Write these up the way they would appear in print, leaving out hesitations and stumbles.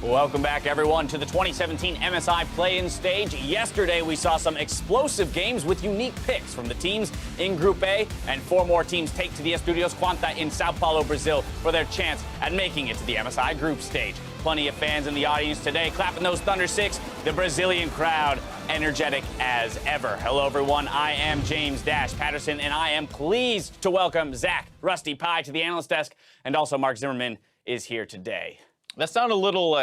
Welcome back, everyone, to the 2017 MSI play-in stage. Yesterday, we saw some explosive games with unique picks from the teams in Group A, and 4 more teams take to the Estúdios Quanta in Sao Paulo, Brazil, for their chance at making it to the MSI group stage. Plenty of fans in the audience today clapping those Thunder Six, the Brazilian crowd energetic as ever. Hello, everyone. I am James Dash Patterson, and I am pleased to welcome Zach Rusty Pie to the analyst desk, and also Mark Zimmerman is here today. That sounded a little,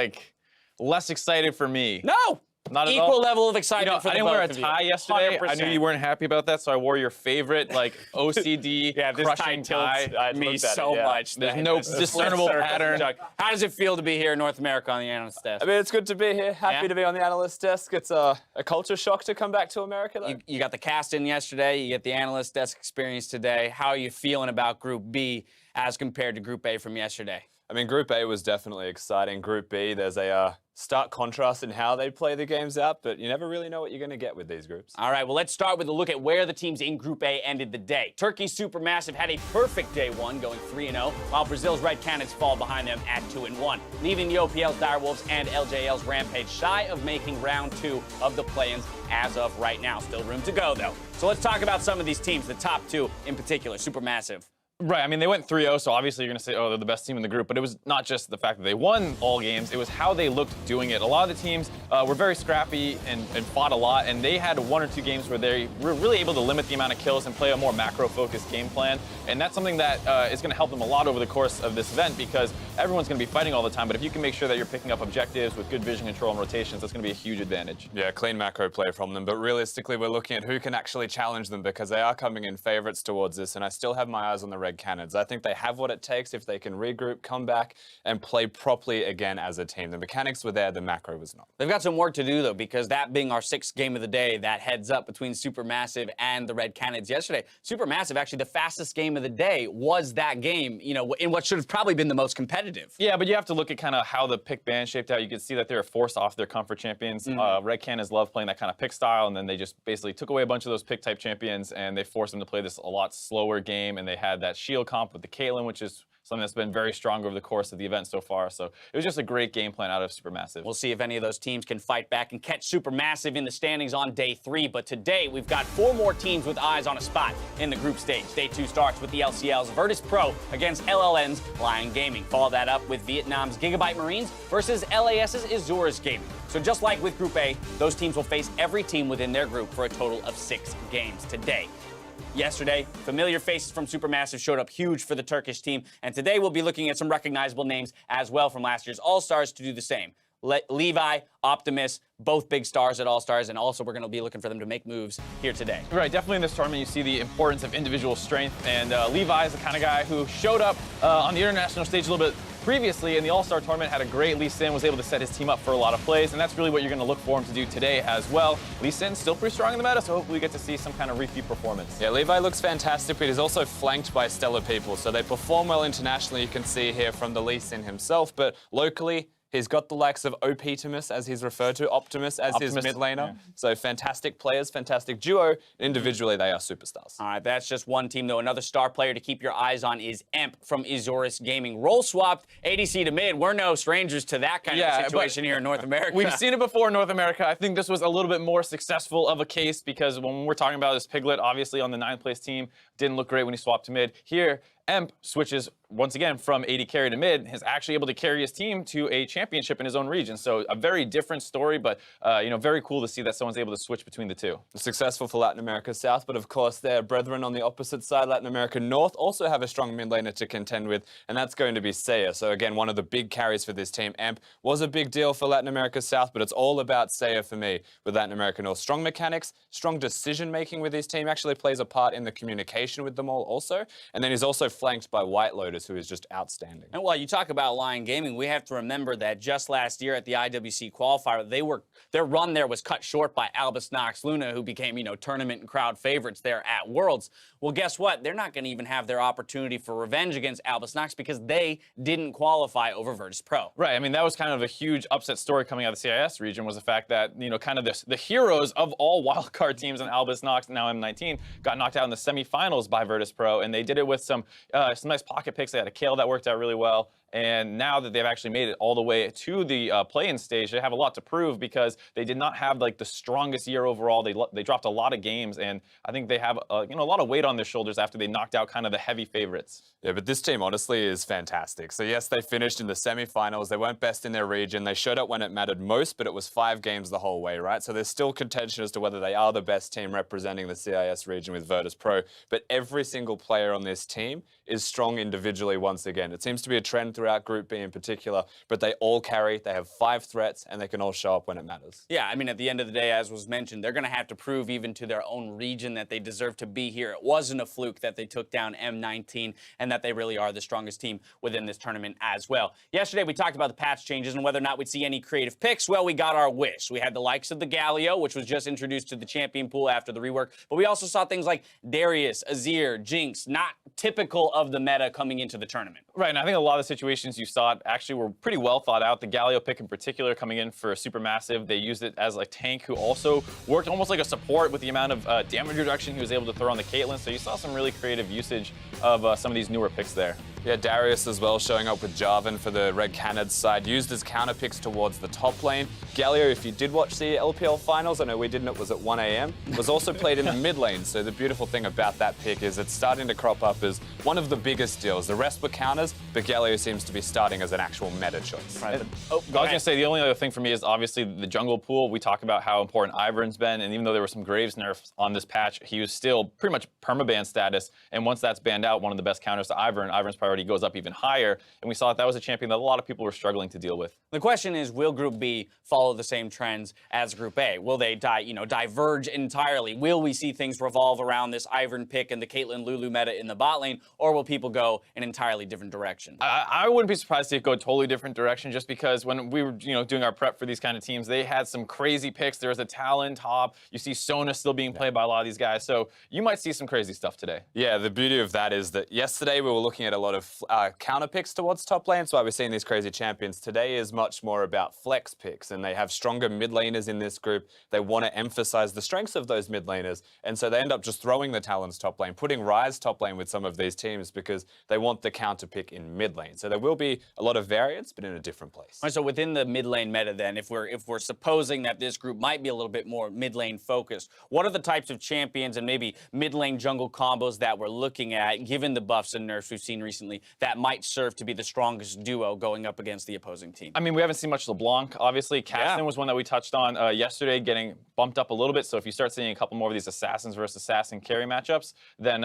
less excited for me. No! Not at Equal all. level of excitement for the I didn't wear a both of tie you. yesterday. 100%. I knew you weren't happy about that, so I wore your favorite, OCD yeah, this tie crushing tilts tie. me so much. There's no discernible pattern. How does it feel to be here in North America on the analyst desk? I mean, it's good to be here. Happy to be on the analyst desk. It's a culture shock to come back to America, though. You got the cast in yesterday. You get the analyst desk experience today. How are you feeling about Group B as compared to Group A from yesterday? I mean, Group A was definitely exciting. Group B, there's a stark contrast in how they play the games out, but you never really know what you're going to get with these groups. All right, well, let's start with a look at where the teams in Group A ended the day. Turkey's Supermassive had a perfect day one, going 3-0, while Brazil's Red Cannons fall behind them at 2-1, leaving the OPL's Direwolves and LJL's Rampage shy of making round 2 of the play-ins as of right now. Still room to go, though. So let's talk about some of these teams, the top 2 in particular, Supermassive. Right, I mean, they went 3-0, so obviously you're going to say, oh, they're the best team in the group, but it was not just the fact that they won all games, it was how they looked doing it. A lot of the teams were very scrappy and fought a lot, and they had 1 or 2 games where they were really able to limit the amount of kills and play a more macro-focused game plan, and that's something that is going to help them a lot over the course of this event, because everyone's going to be fighting all the time, but if you can make sure that you're picking up objectives with good vision control and rotations, that's going to be a huge advantage. Yeah, clean macro play from them, but realistically, we're looking at who can actually challenge them, because they are coming in favorites towards this, and I still have my eyes on the Red Cannons. I think they have what it takes if they can regroup, come back, and play properly again as a team. The mechanics were there, the macro was not. They've got some work to do, though, because that being our 6th game of the day, that heads up between Supermassive and the Red Cannons yesterday. Supermassive, actually, the fastest game of the day was that game, you know, in what should have probably been the most competitive. Yeah, but you have to look at kind of how the pick ban shaped out. You can see that they were forced off their comfort champions. Red Cannons love playing that kind of pick style, and then they just basically took away a bunch of those pick type champions, and they forced them to play this a lot slower game, and they had that shield comp with the Caitlyn, which is something that's been very strong over the course of the event so far. So it was just a great game plan out of Supermassive. We'll see if any of those teams can fight back and catch Supermassive in the standings on day 3. But today, we've got 4 more teams with eyes on a spot in the group stage. Day 2 starts with the LCL's Virtus.pro against LLN's Lyon Gaming. Follow that up with Vietnam's Gigabyte Marines versus LAS's Azores Gaming. So just like with Group A, those teams will face every team within their group for a total of 6 games today. Yesterday, familiar faces from Supermassive showed up huge for the Turkish team, and today we'll be looking at some recognizable names as well from last year's All-Stars to do the same. Levi, Optimus, both big stars at All-Stars, and also we're going to be looking for them to make moves here today. Right, definitely in this tournament you see the importance of individual strength, and Levi is the kind of guy who showed up on the international stage a little bit previously in the All-Star tournament, had a great LYN, was able to set his team up for a lot of plays, and that's really what you're going to look for him to do today as well. LYN's still pretty strong in the meta, so hopefully we get to see some kind of repeat performance. Yeah, Levi looks fantastic, but he's also flanked by stellar people, so they perform well internationally, you can see here from the LYN himself, but locally, he's got the likes of Optimus, as he's referred to, Optimus as his mid laner. Yeah. So fantastic players, fantastic duo. Individually, they are superstars. All right, that's just one team, though. Another star player to keep your eyes on is Emp from Azores Gaming. Role swapped ADC to mid. We're no strangers to that kind of situation here in North America. We've seen it before in North America. I think this was a little bit more successful of a case because when we're talking about this Piglet, obviously on the 9th place team, didn't look great when he swapped to mid. Here, Emp switches once again from AD carry to mid, is actually able to carry his team to a championship in his own region. So a very different story, but very cool to see that someone's able to switch between the two. Successful for Latin America South, but of course their brethren on the opposite side, Latin America North, also have a strong mid laner to contend with, and that's going to be Saya. So again, one of the big carries for this team. Emp was a big deal for Latin America South, but it's all about Saya for me with Latin America North. Strong mechanics, strong decision making with his team, actually plays a part in the communication with them all also, and then he's also flanked by White Lotus, who is just outstanding. And while you talk about Lyon Gaming, we have to remember that just last year at the IWC qualifier, their run there was cut short by Albus Nox Luna, who became, tournament and crowd favorites there at Worlds. Well, guess what? They're not going to even have their opportunity for revenge against Albus Nox because they didn't qualify over Virtus.pro. Right. I mean, that was kind of a huge upset story coming out of the CIS region, was the fact that, kind of the heroes of all wildcard teams in Albus Nox, now M19, got knocked out in the semifinals by Virtus.pro, and they did it with some nice pocket picks. They had a Kale that worked out really well, And now that they've actually made it all the way to the play-in stage, they have a lot to prove because they did not have like the strongest year overall. They dropped a lot of games, and I think they have a lot of weight on their shoulders after they knocked out kind of the heavy favorites. Yeah, but this team honestly is fantastic. So yes, they finished in the semifinals. They weren't best in their region. They showed up when it mattered most, but it was 5 games the whole way, right? So there's still contention as to whether they are the best team representing the CIS region with Virtus.pro. But every single player on this team is strong individually once again. It seems to be a trend throughout Group B in particular, but they all carry. They have 5 threats, and they can all show up when it matters. Yeah, I mean, at the end of the day, as was mentioned, they're going to have to prove even to their own region that they deserve to be here. It wasn't a fluke that they took down M19 and that they really are the strongest team within this tournament as well. Yesterday, we talked about the patch changes and whether or not we'd see any creative picks. Well, we got our wish. We had the likes of the Galio, which was just introduced to the champion pool after the rework, but we also saw things like Darius, Azir, Jinx, not typical of the meta coming into the tournament. Right, and I think a lot of the situations you saw actually were pretty well thought out. The Galio pick in particular coming in for Supermassive, they used it as a tank who also worked almost like a support with the amount of damage reduction he was able to throw on the Caitlyn, so you saw some really creative usage of some of these newer picks there. Yeah, Darius as well showing up with Jarvan for the Red Canids side, used as counter picks towards the top lane. Galio, if you did watch the LPL finals, I know we didn't, it was at 1 a.m., was also played in the mid lane. So the beautiful thing about that pick is it's starting to crop up as one of the biggest deals. The rest were counters, but Galio seems to be starting as an actual meta choice. Right, I was going to say, the only other thing for me is obviously the jungle pool. We talk about how important Ivern's been, and even though there were some Graves nerfs on this patch, he was still pretty much permaban status, and once that's banned out, one of the best counters to Ivern's priority goes up even higher. And we saw that was a champion that a lot of people were struggling to deal with. The question is, will Group B follow the same trends as Group A? Will they diverge entirely? Will we see things revolve around this Ivern pick and the Caitlyn Lulu meta in the bot lane, or will people go an entirely different direction? I wouldn't be surprised to see it go a totally different direction, just because when we were doing our prep for these kind of teams, they had some crazy picks. There was a Talon top. You see Sona still being played by a lot of these guys, so you might see some crazy stuff today. Yeah, the beauty of that is that yesterday we were looking at a lot of counter picks towards top lane. That's why we're seeing these crazy champions. Today is much more about flex picks, and they have stronger mid laners in this group. They want to emphasize the strengths of those mid laners, and so they end up just throwing the Talons top lane, putting Ryze top lane with some of these teams because they want the counter pick in mid lane. So there will be a lot of variance, but in a different place. All right, so within the mid lane meta then, if we're supposing that this group might be a little bit more mid lane focused, what are the types of champions and maybe mid lane jungle combos that we're looking at, given the buffs and nerfs we've seen recently, that might serve to be the strongest duo going up against the opposing team? I mean, we haven't seen much LeBlanc. Obviously, Caston was one that we touched on yesterday, getting bumped up a little bit. So if you start seeing a couple more of these assassins versus assassin carry matchups, then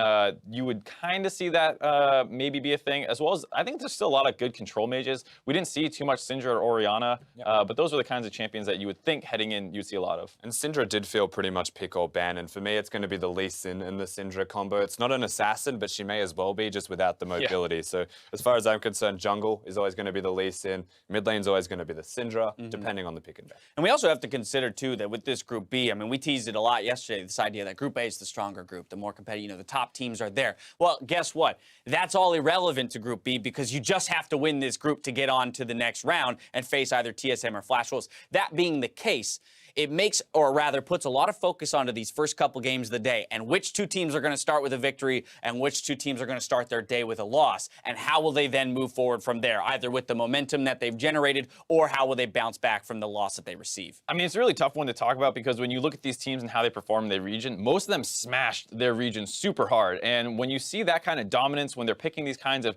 you would kind of see that maybe be a thing. As well as, I think there's still a lot of good control mages. We didn't see too much Syndra or Orianna, but those are the kinds of champions that you would think heading in you'd see a lot of. And Syndra did feel pretty much pick or ban, and for me it's going to be the Lee Sin and the Syndra combo. It's not an assassin, but she may as well be, just without the mobility. So as far as I'm concerned, jungle is always going to be the Lee Sin, mid lane's always going to be the Syndra, depending on the pick and ban. And we also have to consider too that with this Group B, I mean, we teased it a lot yesterday, this idea that Group A is the stronger group, the more competitive, the top teams are there. Well, guess what? That's all irrelevant to Group B because you just have to win this group to get on to the next round and face either TSM or Flash Wolves. That being the case, it makes, or rather puts a lot of focus onto these first couple games of the day and which two teams are going to start with a victory and which two teams are going to start their day with a loss, and how will they then move forward from there, either with the momentum that they've generated or how will they bounce back from the loss that they receive. I mean, it's a really tough one to talk about because when you look at these teams and how they perform in their region, most of them smashed their region super hard. And when you see that kind of dominance, when they're picking these kinds of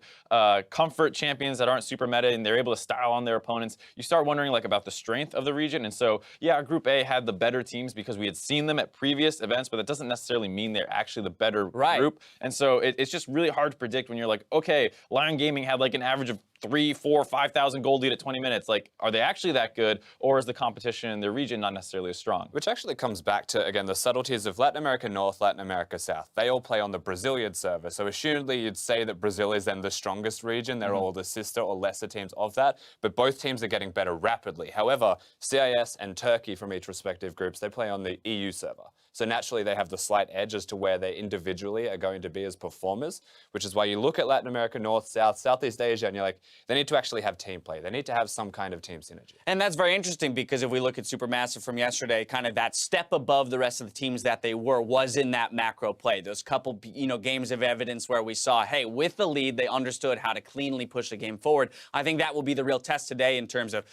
comfort champions that aren't super meta and they're able to style on their opponents, you start wondering like about the strength of the region. And so, yeah, Group A had the better teams because we had seen them at previous events, but that doesn't necessarily mean they're actually the better group. And so it's just really hard to predict when you're like, okay, Lyon Gaming had like an average of 3, 4, 5,000 gold lead at 20 minutes. Like, are they actually that good, or is the competition in their region not necessarily as strong? Which actually comes back to, again, the subtleties of Latin America North, Latin America South. They all play on the Brazilian server, so assumedly you'd say that Brazil is then the strongest region. They're all the sister or lesser teams of that, but both teams are getting better rapidly. However, CIS and Turkey from each respective groups, they play on the EU server. So naturally, they have the slight edge as to where they individually are going to be as performers, which is why you look at Latin America, North, South, Southeast Asia, and you're like, they need to actually have team play. They need to have some kind of team synergy. And that's very interesting because if we look at Supermassive from yesterday, kind of that step above the rest of the teams that they was in that macro play. Those couple, games of evidence where we saw, hey, with the lead, they understood how to cleanly push the game forward. I think that will be the real test today in terms of,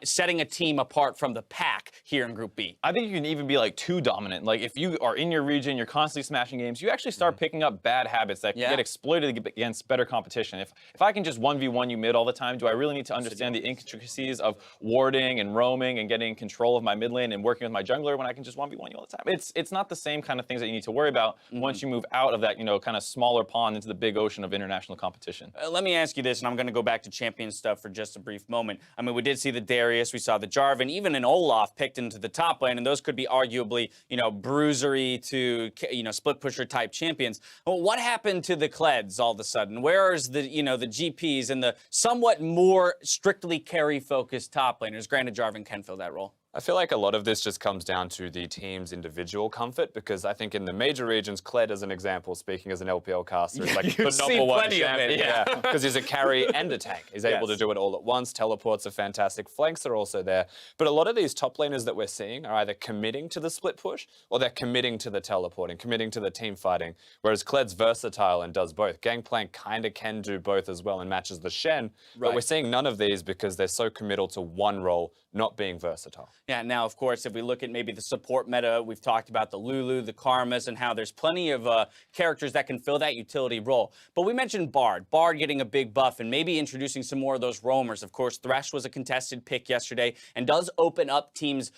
setting a team apart from the pack here in Group B. I think you can even be like too dominant. Like if you are in your region, you're constantly smashing games, you actually start picking up bad habits that get exploited against better competition. If I can just 1v1 you mid all the time, do I really need to understand the intricacies of warding and roaming and getting control of my mid lane and working with my jungler when I can just 1v1 you all the time? It's not the same kind of things that you need to worry about once you move out of that, kind of smaller pond into the big ocean of international competition. Let me ask you this, and I'm going to go back to champion stuff for just a brief moment. I mean, we did see the Darius, we saw the Jarvan, even an Olaf picked into the top lane, and those could be arguably, bruisery to, split pusher type champions. Well, what happened to the Kleds all of a sudden? Where is the, the GPs and the somewhat more strictly carry-focused top laners? Granted, Jarvan can fill that role. I feel like a lot of this just comes down to the team's individual comfort, because I think in the major regions, Kled, as an example, speaking as an LPL caster, is like the number one champion. Yeah, because he's a carry and a tank. He's able to do it all at once. Teleports are fantastic. Flanks are also there. But a lot of these top laners that we're seeing are either committing to the split push or they're committing to the teleporting, committing to the team fighting, whereas Kled's versatile and does both. Gangplank kind of can do both as well and matches the Shen, but we're seeing none of these because they're so committal to one role, not being versatile. Yeah, now, of course, if we look at maybe the support meta, we've talked about the Lulu, the Karmas, and how there's plenty of characters that can fill that utility role. But we mentioned Bard. Bard getting a big buff and maybe introducing some more of those roamers. Of course, Thresh was a contested pick yesterday and does open up teams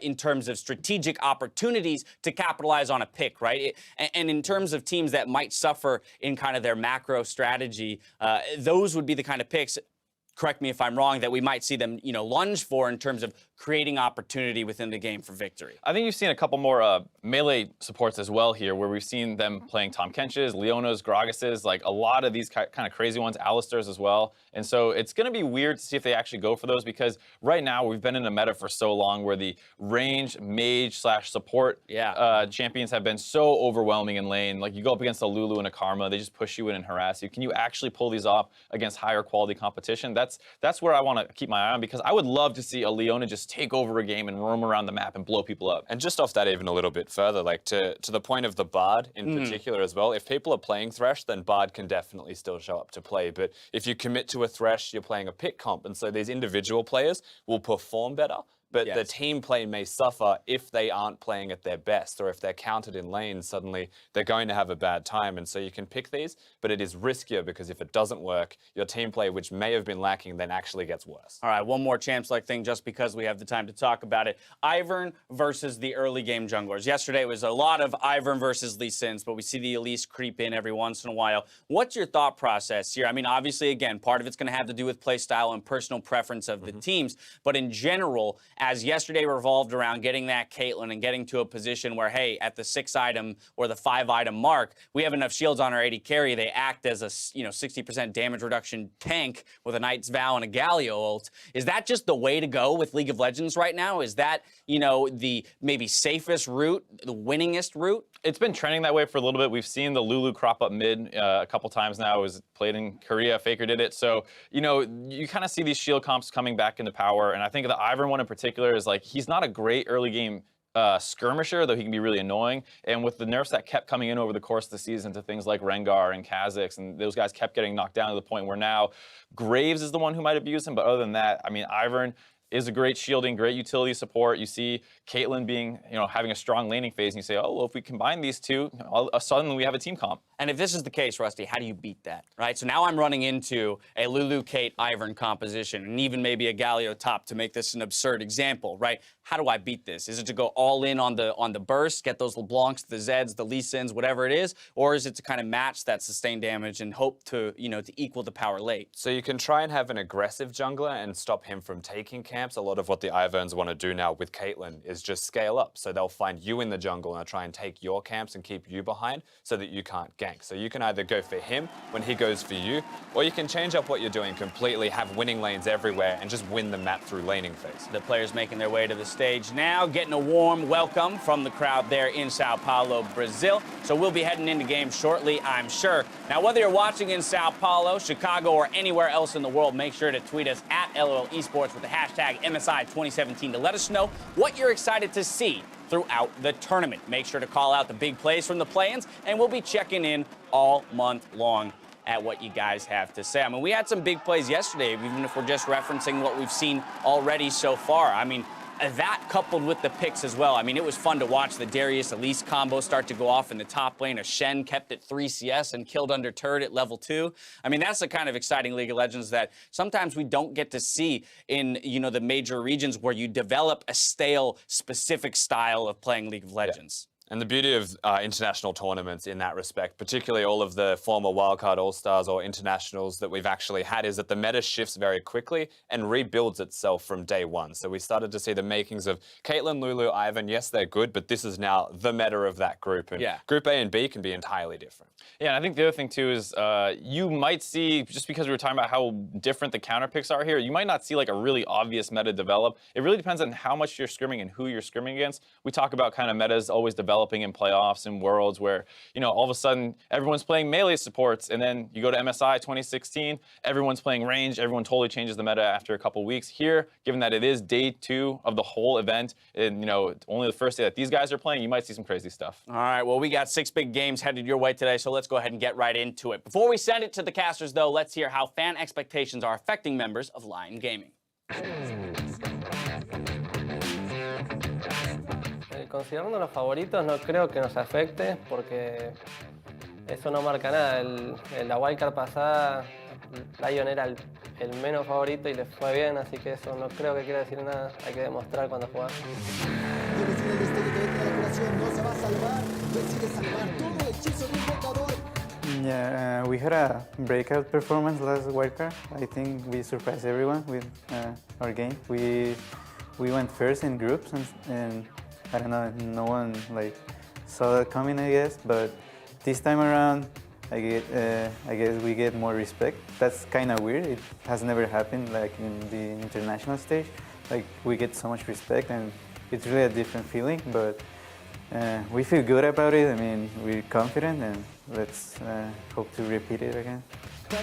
in terms of strategic opportunities to capitalize on a pick, right? And in terms of teams that might suffer in kind of their macro strategy, those would be the kind of picks, correct me if I'm wrong, that we might see them, lunge for in terms of creating opportunity within the game for victory. I think you've seen a couple more melee supports as well here, where we've seen them playing Tahm Kench's, Leona's, Gragas's, like a lot of these kind of crazy ones, Alistar's as well. And so it's going to be weird to see if they actually go for those, because right now we've been in a meta for so long where the range mage / support champions have been so overwhelming in lane. Like you go up against a Lulu and a Karma, they just push you in and harass you. Can you actually pull these off against higher quality competition? That's where I want to keep my eye on, because I would love to see a Leona just take over a game and roam around the map and blow people up. And just off that even a little bit further, like to the point of the Bard in particular as well, if people are playing Thresh, then Bard can definitely still show up to play. But if you commit to a Thresh, you're playing a pick comp, and so these individual players will perform better. But the team play may suffer if they aren't playing at their best, or if they're counted in lanes, suddenly they're going to have a bad time. And so you can pick these, but it is riskier, because if it doesn't work, your team play, which may have been lacking, then actually gets worse. All right, one more champs-like thing, just because we have the time to talk about it. Ivern versus the early game junglers. Yesterday was a lot of Ivern versus Lee Sins, but we see the Elise creep in every once in a while. What's your thought process here? I mean, obviously, again, part of it's going to have to do with play style and personal preference of the teams, but in general, as yesterday revolved around getting that Caitlyn and getting to a position where, hey, at the 6-item or the 5-item mark, we have enough shields on our AD carry. They act as a 60% damage reduction tank with a Knight's Vow and a Galio ult. Is that just the way to go with League of Legends right now? Is that, the maybe safest route, the winningest route? It's been trending that way for a little bit. We've seen the Lulu crop up mid a couple times now. It was played in Korea. Faker did it. So, you kind of see these shield comps coming back into power. And I think the Ivern one in particular is like, he's not a great early game skirmisher, though he can be really annoying. And with the nerfs that kept coming in over the course of the season to things like Rengar and Kha'Zix, and those guys kept getting knocked down to the point where now Graves is the one who might abuse him. But other than that, I mean, Ivern is a great shielding, great utility support. You see Caitlyn being, having a strong laning phase, and you say, oh, well, if we combine these two, suddenly we have a team comp. And if this is the case, Rusty, how do you beat that, right? So now I'm running into a Lulu, Kate, Ivern composition, and even maybe a Galio top to make this an absurd example, right? How do I beat this? Is it to go all in on the burst, get those LeBlancs, the Zeds, the Lee Sins, whatever it is, or is it to kind of match that sustained damage and hope to, to equal the power late? So you can try and have an aggressive jungler and stop him from taking camp. camps, a lot of what the Ivans want to do now with Caitlyn is just scale up. So they'll find you in the jungle and they'll try and take your camps and keep you behind so that you can't gank. So you can either go for him when he goes for you, or you can change up what you're doing completely, have winning lanes everywhere, and just win the map through laning phase. The players making their way to the stage now, getting a warm welcome from the crowd there in Sao Paulo, Brazil. So we'll be heading into games shortly, I'm sure. Now, whether you're watching in Sao Paulo, Chicago, or anywhere else in the world, make sure to tweet us at LOL Esports with the hashtag MSI2017 to let us know what you're excited to see throughout the tournament. Make sure to call out the big plays from the play-ins, and we'll be checking in all month long at what you guys have to say. I mean, we had some big plays yesterday, even if we're just referencing what we've seen already so far. I mean, that coupled with the picks as well. I mean, it was fun to watch the Darius Elise combo start to go off in the top lane. A Shen kept it 3 CS and killed under turret at level 2. I mean, that's the kind of exciting League of Legends that sometimes we don't get to see in, you know, the major regions where you develop a stale, specific style of playing League of Legends. And the beauty of international tournaments in that respect, particularly all of the former wildcard all-stars or internationals that we've actually had, is that the meta shifts very quickly and rebuilds itself from day one. So we started to see the makings of Caitlyn, Lulu, Ivan. Yes, they're good, but this is now the meta of that group. And Group A and B can be entirely different. Yeah, and I think the other thing, too, is you might see, just because we were talking about how different the counter picks are here, you might not see like a really obvious meta develop. It really depends on how much you're scrimming and who you're scrimming against. We talk about kind of metas always developing in playoffs and worlds where, you know, all of a sudden everyone's playing melee supports, and then you go to MSI 2016, everyone's playing range, everyone totally changes the meta after a couple weeks. Here, given that it is day 2 of the whole event, and, you know, only the first day that these guys are playing, you might see some crazy stuff. All right, well, we got 6 big games headed your way today, so let's go ahead and get right into it. Before we send it to the casters, though, let's hear how fan expectations are affecting members of Lyon Gaming. Considerando los favoritos, no creo que nos afecte porque eso no marca nada. La wildcard pasada, Lyon era el menos favorito y le fue bien, así que eso no creo que quiera decir nada. Hay que demostrar cuando jugar. Yeah, we had a breakout performance last wildcard. I think we surprised everyone with our game. We went first in groups and I don't know, no one like saw that coming, I guess. But this time around, I guess we get more respect. That's kind of weird. It has never happened like in the international stage. Like we get so much respect, and it's really a different feeling. But we feel good about it. I mean, we're confident, and let's hope to repeat it again. No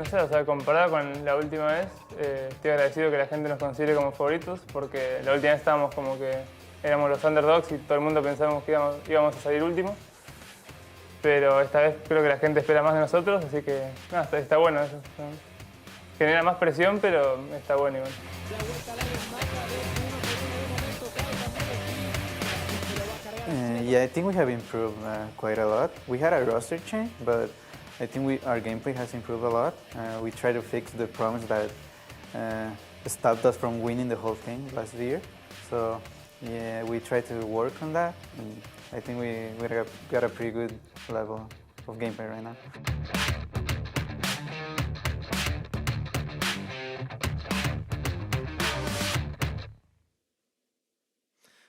sé, o sea, comparado con la última vez, estoy agradecido que la gente nos considere como favoritos, porque la última vez estábamos como que éramos los underdogs y todo el mundo pensábamos que íbamos a salir últimos. Pero esta vez creo que la gente espera más de nosotros, así que nada, está bueno eso. Genera más presión, pero está bueno igual. Yeah, I think we have improved quite a lot. We had a roster change, but I think our gameplay has improved a lot. We try to fix the problems that stopped us from winning the whole thing last year. So yeah, we try to work on that. And I think we got a pretty good level of gameplay right now.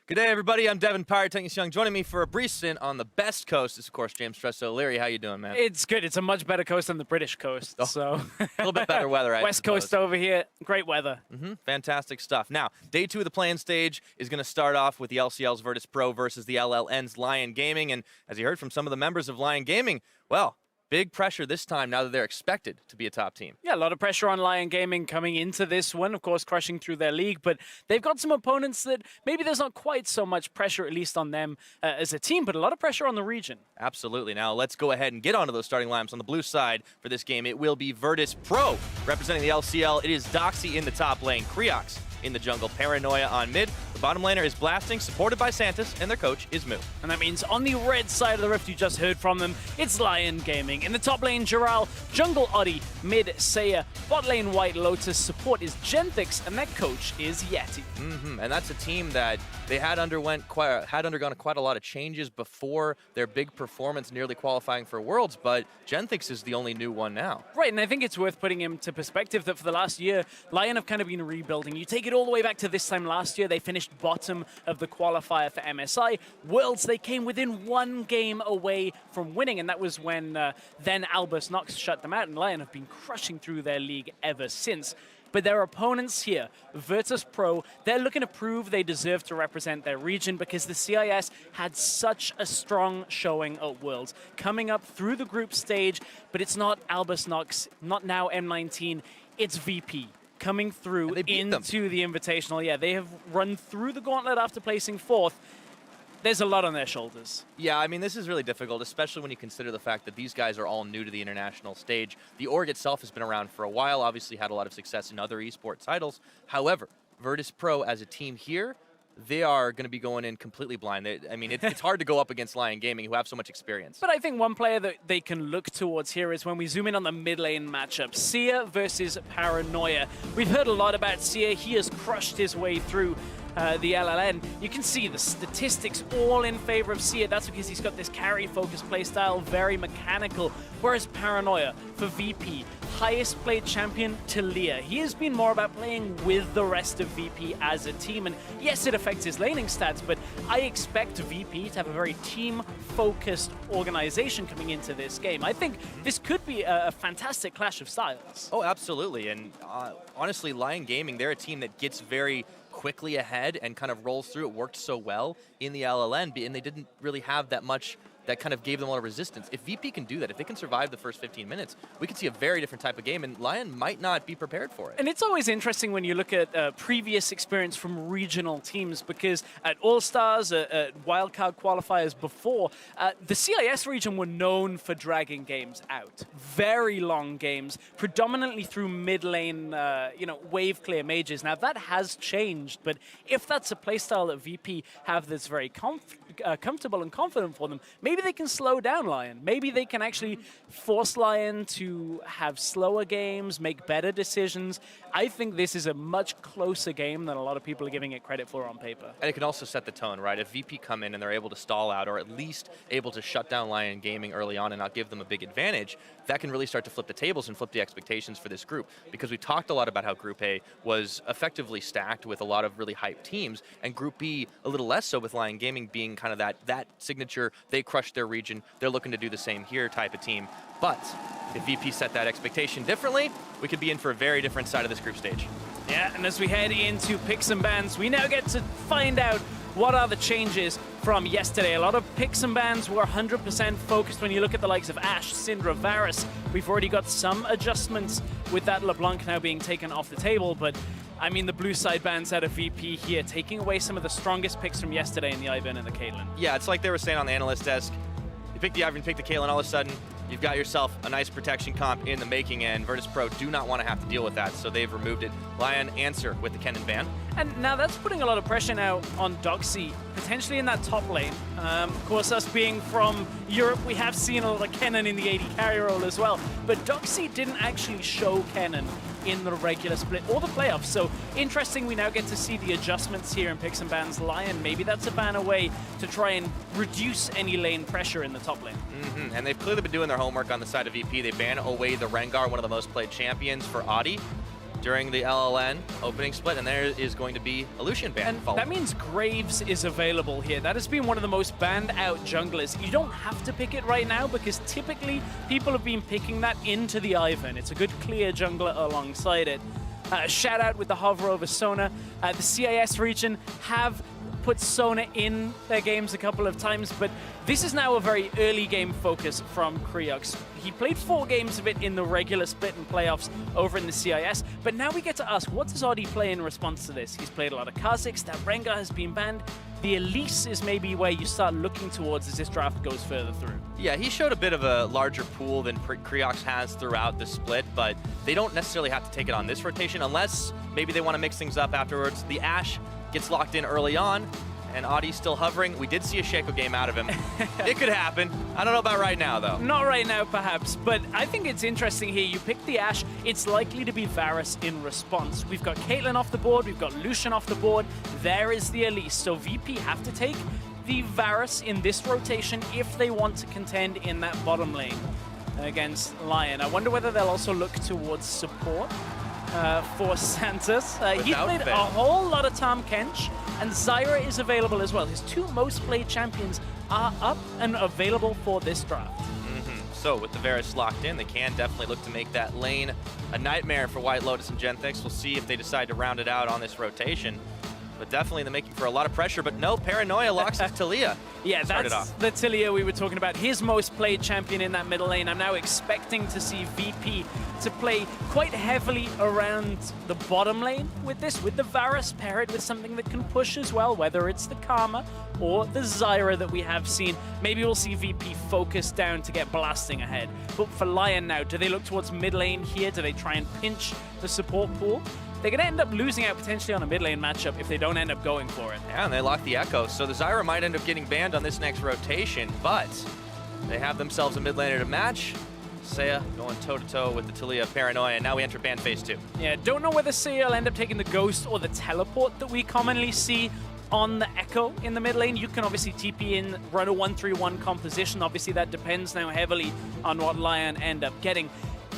Good day, everybody. I'm Devin Pyrotechnics Young. Joining me for a brief stint on the best coast is, of course, James Stresso. Larry, how you doing, man? It's good. It's a much better coast than the British coast. Oh, so a little bit better weather, I West suppose. Coast over here, great weather. Fantastic stuff. Now, day 2 of the play-in stage is going to start off with the LCL's Virtus.pro versus the LLN's Lyon Gaming. And as you heard from some of the members of Lyon Gaming, well, big pressure this time now that they're expected to be a top team. Yeah, a lot of pressure on Lyon Gaming coming into this one, of course, crushing through their league, but they've got some opponents that maybe there's not quite so much pressure, at least on them as a team, but a lot of pressure on the region. Absolutely. Now, let's go ahead and get onto those starting lineups on the blue side for this game. It will be Virtus.pro representing the LCL. It is Doxy in the top lane, Creox in the jungle, Paranoia on mid, The bottom laner is Blasting, supported by Santis, and their coach is Moo. And that means on the red side of the rift, you just heard from them, it's Lyon Gaming. In the top lane, Giral, jungle Oddie, mid Seiya, bot lane White Lotus, support is Genthix, and their coach is Yeti. And that's a team that they had undergone quite a lot of changes before their big performance nearly qualifying for Worlds, but Genthix is the only new one now. Right, and I think it's worth putting into perspective that for the last year, Lyon have kind of been rebuilding. You take it all the way back to this time last year, they finished bottom of the qualifier for MSI. Worlds, they came within 1 game away from winning, and that was when then Albus Nox shut them out, and Lyon have been crushing through their league ever since. But their opponents here, Virtus.pro, they're looking to prove they deserve to represent their region because the CIS had such a strong showing at Worlds. Coming up through the group stage, but it's not Albus Nox, not now M19, it's VP. Coming through into the Invitational. Yeah, they have run through the gauntlet after placing 4th. There's a lot on their shoulders. Yeah, I mean, this is really difficult, especially when you consider the fact that these guys are all new to the international stage. The org itself has been around for a while, obviously had a lot of success in other esports titles. However, Virtus.pro as a team here, they are going to be going in completely blind. It's hard to go up against Lyon Gaming, who have so much experience. But I think one player that they can look towards here is when we zoom in on the mid lane matchup. Sia versus Paranoia. We've heard a lot about Sia. He has crushed his way through the LLN. You can see the statistics all in favor of Sia. That's because he's got this carry-focused playstyle, very mechanical. Whereas Paranoia, for VP, highest played champion to Leah. He has been more about playing with the rest of VP as a team. And yes, it affects his laning stats, but I expect VP to have a very team-focused organization coming into this game. I think this could be a fantastic clash of styles. Oh, absolutely. And honestly, Lyon Gaming, they're a team that gets very quickly ahead and kind of rolls through. It worked so well in the LLN, and they didn't really have that much that kind of gave them a lot of resistance. If VP can do that, if they can survive the first 15 minutes, we could see a very different type of game, and Lyon might not be prepared for it. And it's always interesting when you look at previous experience from regional teams, because at All-Stars, at wildcard qualifiers before, the CIS region were known for dragging games out. Very long games, predominantly through mid-lane, wave clear mages. Now, that has changed, but if that's a playstyle that VP have that's very comfortable and confident for them, maybe they can slow down Lyon. Maybe they can actually force Lyon to have slower games, make better decisions. I think this is a much closer game than a lot of people are giving it credit for on paper. And it can also set the tone, right? If VP come in and they're able to stall out, or at least able to shut down Lyon Gaming early on and not give them a big advantage, that can really start to flip the tables and flip the expectations for this group. Because we talked a lot about how Group A was effectively stacked with a lot of really hyped teams, and Group B a little less so, with Lyon Gaming being kind of that signature, they crushed their region, they're looking to do the same here type of team. But if VP set that expectation differently, we could be in for a very different side of this group stage. Yeah, and as we head into picks and bans, we now get to find out what are the changes from yesterday. A lot of picks and bans were 100% focused when you look at the likes of Ashe, Syndra, Varus. We've already got some adjustments with that LeBlanc now being taken off the table, but I mean, the blue side bans out of VP here, taking away some of the strongest picks from yesterday in the Ivern and the Caitlyn. Yeah, it's like they were saying on the analyst desk. You pick the Ivern, pick the Caitlyn, all of a sudden, you've got yourself a nice protection comp in the making, and Virtus.pro do not want to have to deal with that, so they've removed it. Lyon answer with the Kennen ban. And now that's putting a lot of pressure now on Doxy, potentially in that top lane. Of course, us being from Europe, we have seen a lot of Kennen in the AD carry role as well, but Doxy didn't actually show Kennen in the regular split or the playoffs. So interesting, we now get to see the adjustments here in picks and bans. Lyon, maybe that's a ban away to try and reduce any lane pressure in the top lane. And they've clearly been doing their homework on the side of VP. They ban away the Rengar, one of the most played champions, for Audi during the LLN opening split, and there is going to be a Lucian ban. And that means Graves is available here. That has been one of the most banned out junglers. You don't have to pick it right now because typically people have been picking that into the Ivern. It's a good clear jungler alongside it. Shout out with the hover over Sona. The CIS region have put Sona in their games a couple of times, but this is now a very early game focus from Creox. He played 4 games of it in the regular split and playoffs over in the CIS, but now we get to ask, what does Audi play in response to this? He's played a lot of Kha'Zix, that Rengar has been banned. The Elise is maybe where you start looking towards as this draft goes further through. Yeah, he showed a bit of a larger pool than Creox has throughout the split, but they don't necessarily have to take it on this rotation unless maybe they want to mix things up afterwards. The Ashe gets locked in early on, and Audie's still hovering. We did see a Shaco game out of him. It could happen. I don't know about right now, though. Not right now, perhaps, but I think it's interesting here. You pick the Ashe, it's likely to be Varus in response. We've got Caitlyn off the board, we've got Lucian off the board. There is the Elise, so VP have to take the Varus in this rotation if they want to contend in that bottom lane against Lyon. I wonder whether they'll also look towards support for Santos. He's played a whole lot of Tahm Kench, and Zyra is available as well. His 2 most played champions are up and available for this draft. So with the Varus locked in, they can definitely look to make that lane a nightmare for White Lotus and Genthix. We'll see if they decide to round it out on this rotation. But definitely they're making for a lot of pressure, but no, Paranoia locks with Taliyah. Yeah, that's the Taliyah we were talking about. His most played champion in that middle lane. I'm now expecting to see VP to play quite heavily around the bottom lane with this, with the Varus, pair it with something that can push as well, whether it's the Karma or the Zyra that we have seen. Maybe we'll see VP focus down to get blasting ahead. But for Lyon now, do they look towards mid lane here? Do they try and pinch the support pool? They're going to end up losing out potentially on a mid lane matchup if they don't end up going for it. Yeah, and they lock the Echo, so the Zyra might end up getting banned on this next rotation, but they have themselves a mid laner to match. Seiya going toe-to-toe with the Taliyah Paranoia, and now we enter ban phase 2. Yeah, don't know whether Seiya will end up taking the Ghost or the Teleport that we commonly see on the Echo in the mid lane. You can obviously TP in, run a 1-3-1 composition. Obviously, that depends now heavily on what Lyon end up getting.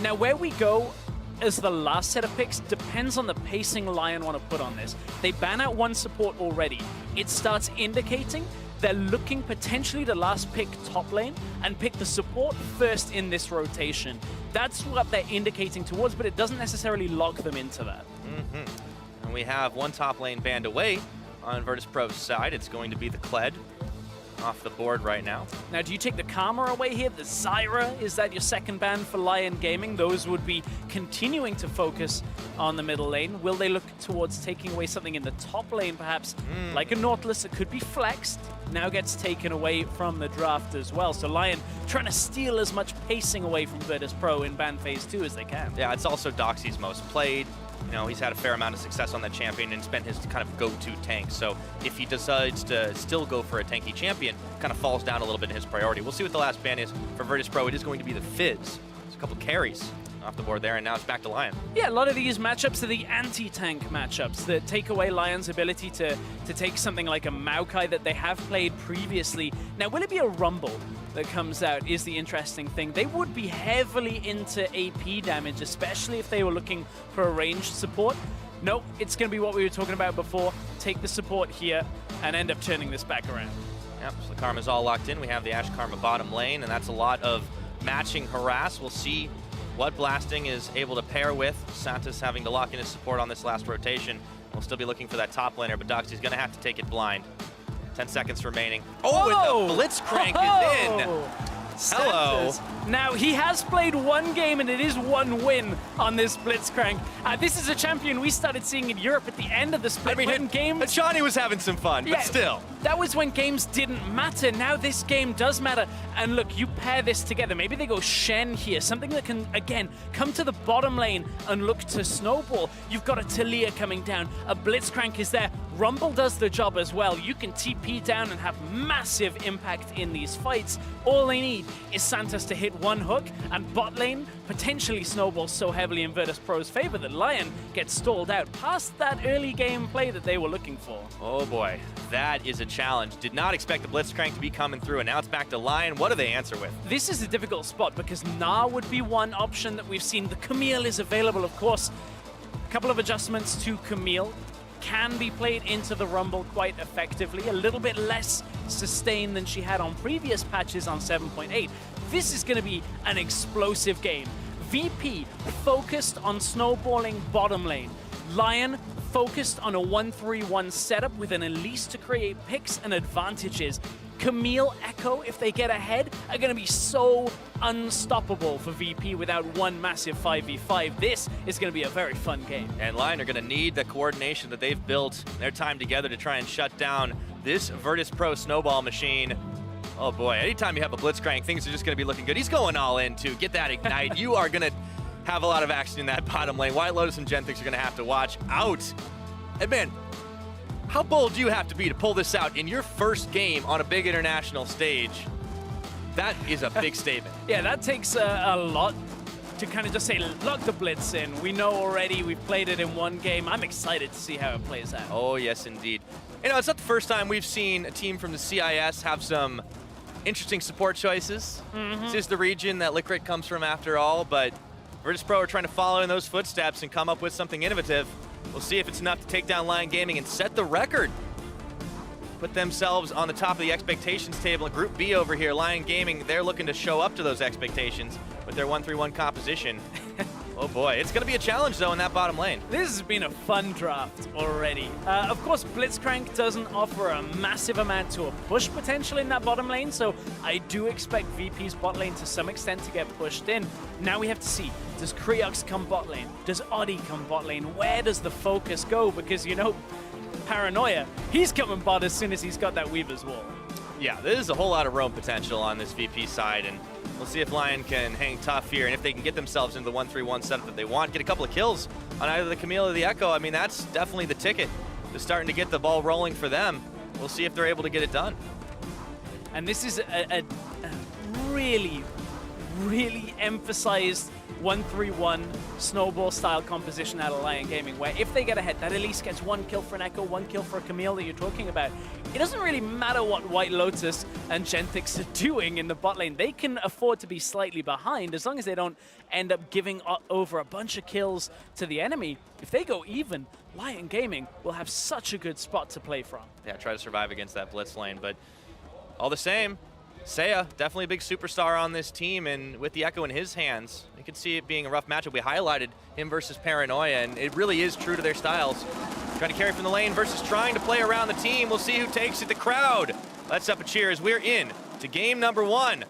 Now, where we go as the last set of picks depends on the pacing Lyon want to put on this. They ban out 1 support already. It starts indicating they're looking potentially to last pick top lane and pick the support first in this rotation. That's what they're indicating towards, but it doesn't necessarily lock them into that. And we have 1 top lane banned away on Virtus.pro's side. It's going to be the Kled off the board right now. Now, do you take the Karma away here? The Zyra, is that your second ban for Lyon Gaming? Those would be continuing to focus on the middle lane. Will they look towards taking away something in the top lane, perhaps? Like a Nautilus that could be flexed, now gets taken away from the draft as well. So Lyon trying to steal as much pacing away from Virtus.pro in ban phase 2 as they can. Yeah, it's also Doxy's most played. You know, he's had a fair amount of success on that champion and been his kind of go-to tank. So if he decides to still go for a tanky champion, kind of falls down a little bit in his priority. We'll see what the last ban is for Virtus.pro. It is going to be the Fizz. There's a couple carries off the board there, and now it's back to Lyon. Yeah, a lot of these matchups are the anti-tank matchups that take away Lyon's ability to take something like a Maokai that they have played previously. Now, will it be a Rumble that comes out is the interesting thing. They would be heavily into AP damage, especially if they were looking for a ranged support. Nope, it's going to be what we were talking about before. Take the support here and end up turning this back around. Yep, so the Karma's all locked in. We have the Ashe Karma bottom lane, and that's a lot of matching harass. We'll see what Blasting is able to pair with. Santos having to lock in his support on this last rotation. We'll still be looking for that top laner, but Doxy's going to have to take it blind. 10 seconds remaining. Oh, and the Blitzcrank is in. Hello. Now, he has played 1 game, and it is 1 win on this Blitzcrank. This is a champion we started seeing in Europe at the end of the split. But Johnny was having some fun, but still. That was when games didn't matter. Now this game does matter. And look, you pair this together. Maybe they go Shen here, something that can, again, come to the bottom lane and look to snowball. You've got a Taliyah coming down. A Blitzcrank is there. Rumble does the job as well. You can TP down and have massive impact in these fights. All they need is Santos to hit 1 hook, and bot lane potentially snowballs so heavily in Virtus.pro's favor that Lyon gets stalled out past that early game play that they were looking for. Oh boy, that is a challenge. Did not expect the Blitzcrank to be coming through, and now it's back to Lyon. What do they answer with? This is a difficult spot because Gnar would be one option that we've seen. The Camille is available, of course. A couple of adjustments to Camille. Can be played into the Rumble quite effectively. A little bit less sustain than she had on previous patches on 7.8. This is going to be an explosive game. VP focused on snowballing bottom lane. Lyon focused on a 1-3-1 setup with an Elise to create picks and advantages. Camille, Echo, if they get ahead, are going to be so unstoppable for VP without 1 massive 5v5. This is going to be a very fun game. And Lyon are going to need the coordination that they've built, their time together to try and shut down this Virtus.pro snowball machine. Oh boy, anytime you have a Blitzcrank, things are just going to be looking good. He's going all in to get that Ignite. You are going to have a lot of action in that bottom lane. White Lotus and Genthix are going to have to watch out. And man, How bold do you have to be to pull this out in your first game on a big international stage? That is a big statement. Yeah, that takes a lot to kind of just say, lock the blitz in. We know already, we've played it in one game. I'm excited to see how it plays out. Oh, yes, indeed. You know, it's not the first time we've seen a team from the CIS have some interesting support choices. This is the region that Licorice comes from after all, but Virtus.pro are trying to follow in those footsteps and come up with something innovative. We'll see if it's enough to take down Lyon Gaming and set the record. Put themselves on the top of the expectations table in Group B over here. Lyon Gaming, they're looking to show up to those expectations with their 1-3-1 composition. Oh boy, it's going to be a challenge though in that bottom lane. This has been a fun draft already. Of course, Blitzcrank doesn't offer a massive amount to a push potential in that bottom lane, so I do expect VP's bot lane to some extent to get pushed in. Now we have to see, does Creox come bot lane? Does Oddie come bot lane? Where does the focus go? Because, you know, Paranoia, he's coming bot as soon as he's got that Weaver's Wall. Yeah, there's a whole lot of roam potential on this VP side, and we'll see if Lyon can hang tough here, and if they can get themselves into the 1-3-1 setup that they want, get a couple of kills on either the Camille or the Echo. I mean, that's definitely the ticket to starting to get the ball rolling for them. We'll see if they're able to get it done. And this is a really, really emphasized 1-3-1 snowball style composition out of Lyon Gaming, where if they get ahead, that at least gets 1 kill for an Echo, 1 kill for a Camille that you're talking about. It doesn't really matter what White Lotus and Genetix are doing in the bot lane. They can afford to be slightly behind as long as they don't end up giving over a bunch of kills to the enemy. If they go even, Lyon Gaming will have such a good spot to play from. Yeah, try to survive against that blitz lane, but all the same, Seiya, definitely a big superstar on this team, and with the Echo in his hands, you can see it being a rough matchup. We highlighted him versus Paranoia, and it really is true to their styles. Trying to carry from the lane versus trying to play around the team. We'll see who takes it. The crowd lets up a cheer as we're in to game number 1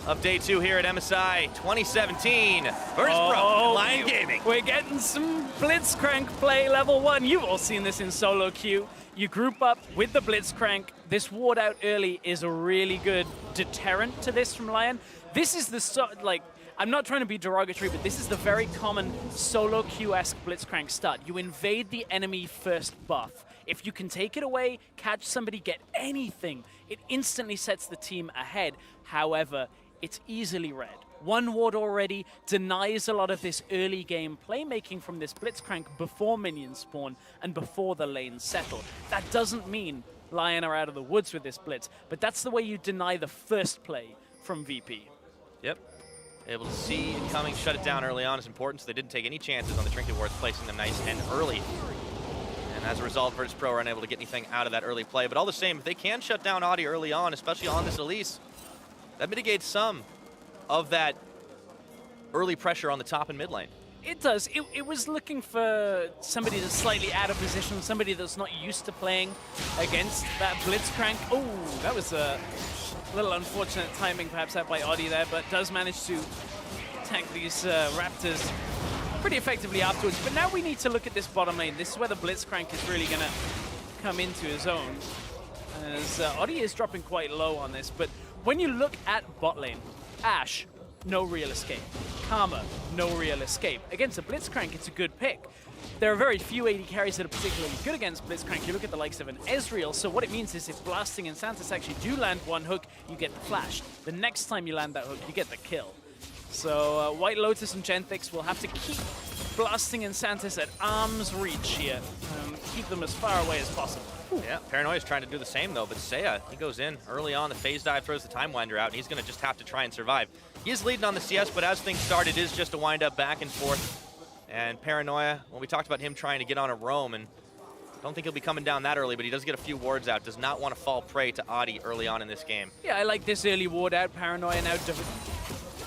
of day 2 here at MSI 2017. Virtus.pro and Lyon Gaming. We're getting some Blitzcrank play level 1. You've all seen this in solo queue. You group up with the Blitzcrank. This ward out early is a really good deterrent to this from Lyon. This is the, I'm not trying to be derogatory, but this is the very common solo queue-esque Blitzcrank start. You invade the enemy first buff. If you can take it away, catch somebody, get anything, it instantly sets the team ahead. However, it's easily read. One ward already denies a lot of this early game playmaking from this Blitzcrank before minions spawn and before the lanes settle. That doesn't mean Lyon are out of the woods with this blitz, but that's the way you deny the first play from VP. Yep. Able to see it coming, shut it down early on is important, so they didn't take any chances on the trinket wards, placing them nice and early. And as a result, Virtus.pro are unable to get anything out of that early play. But all the same, if they can shut down Audi early on, especially on this Elise, that mitigates some of that early pressure on the top and mid lane. It does. It was looking for somebody that's slightly out of position, somebody that's not used to playing against that Blitzcrank. Oh, that was a little unfortunate timing perhaps out by Audi there, but does manage to tank these Raptors pretty effectively afterwards. But now we need to look at this bottom lane. This is where the Blitzcrank is really going to come into his own, as Audi is dropping quite low on this. But when you look at bot lane, Ashe, no real escape. Karma, no real escape. Against a Blitzcrank, it's a good pick. There are very few AD carries that are particularly good against Blitzcrank. You look at the likes of an Ezreal, so what it means is if Blasting and Santis actually do land one hook, you get the flash. The next time you land that hook, you get the kill. So White Lotus and Genetix will have to keep Blasting and Santis at arm's reach here. Keep them as far away as possible. Yeah, Paranoia is trying to do the same though, but Seiya, he goes in early on, the phase dive throws the Time Winder out, and he's going to just have to try and survive. He is leading on the CS, but as things start, it is just a wind up back and forth. And Paranoia, well, we talked about him trying to get on a roam, and I don't think he'll be coming down that early, but he does get a few wards out. Does not want to fall prey to Audi early on in this game. Yeah, I like this early ward out. Paranoia now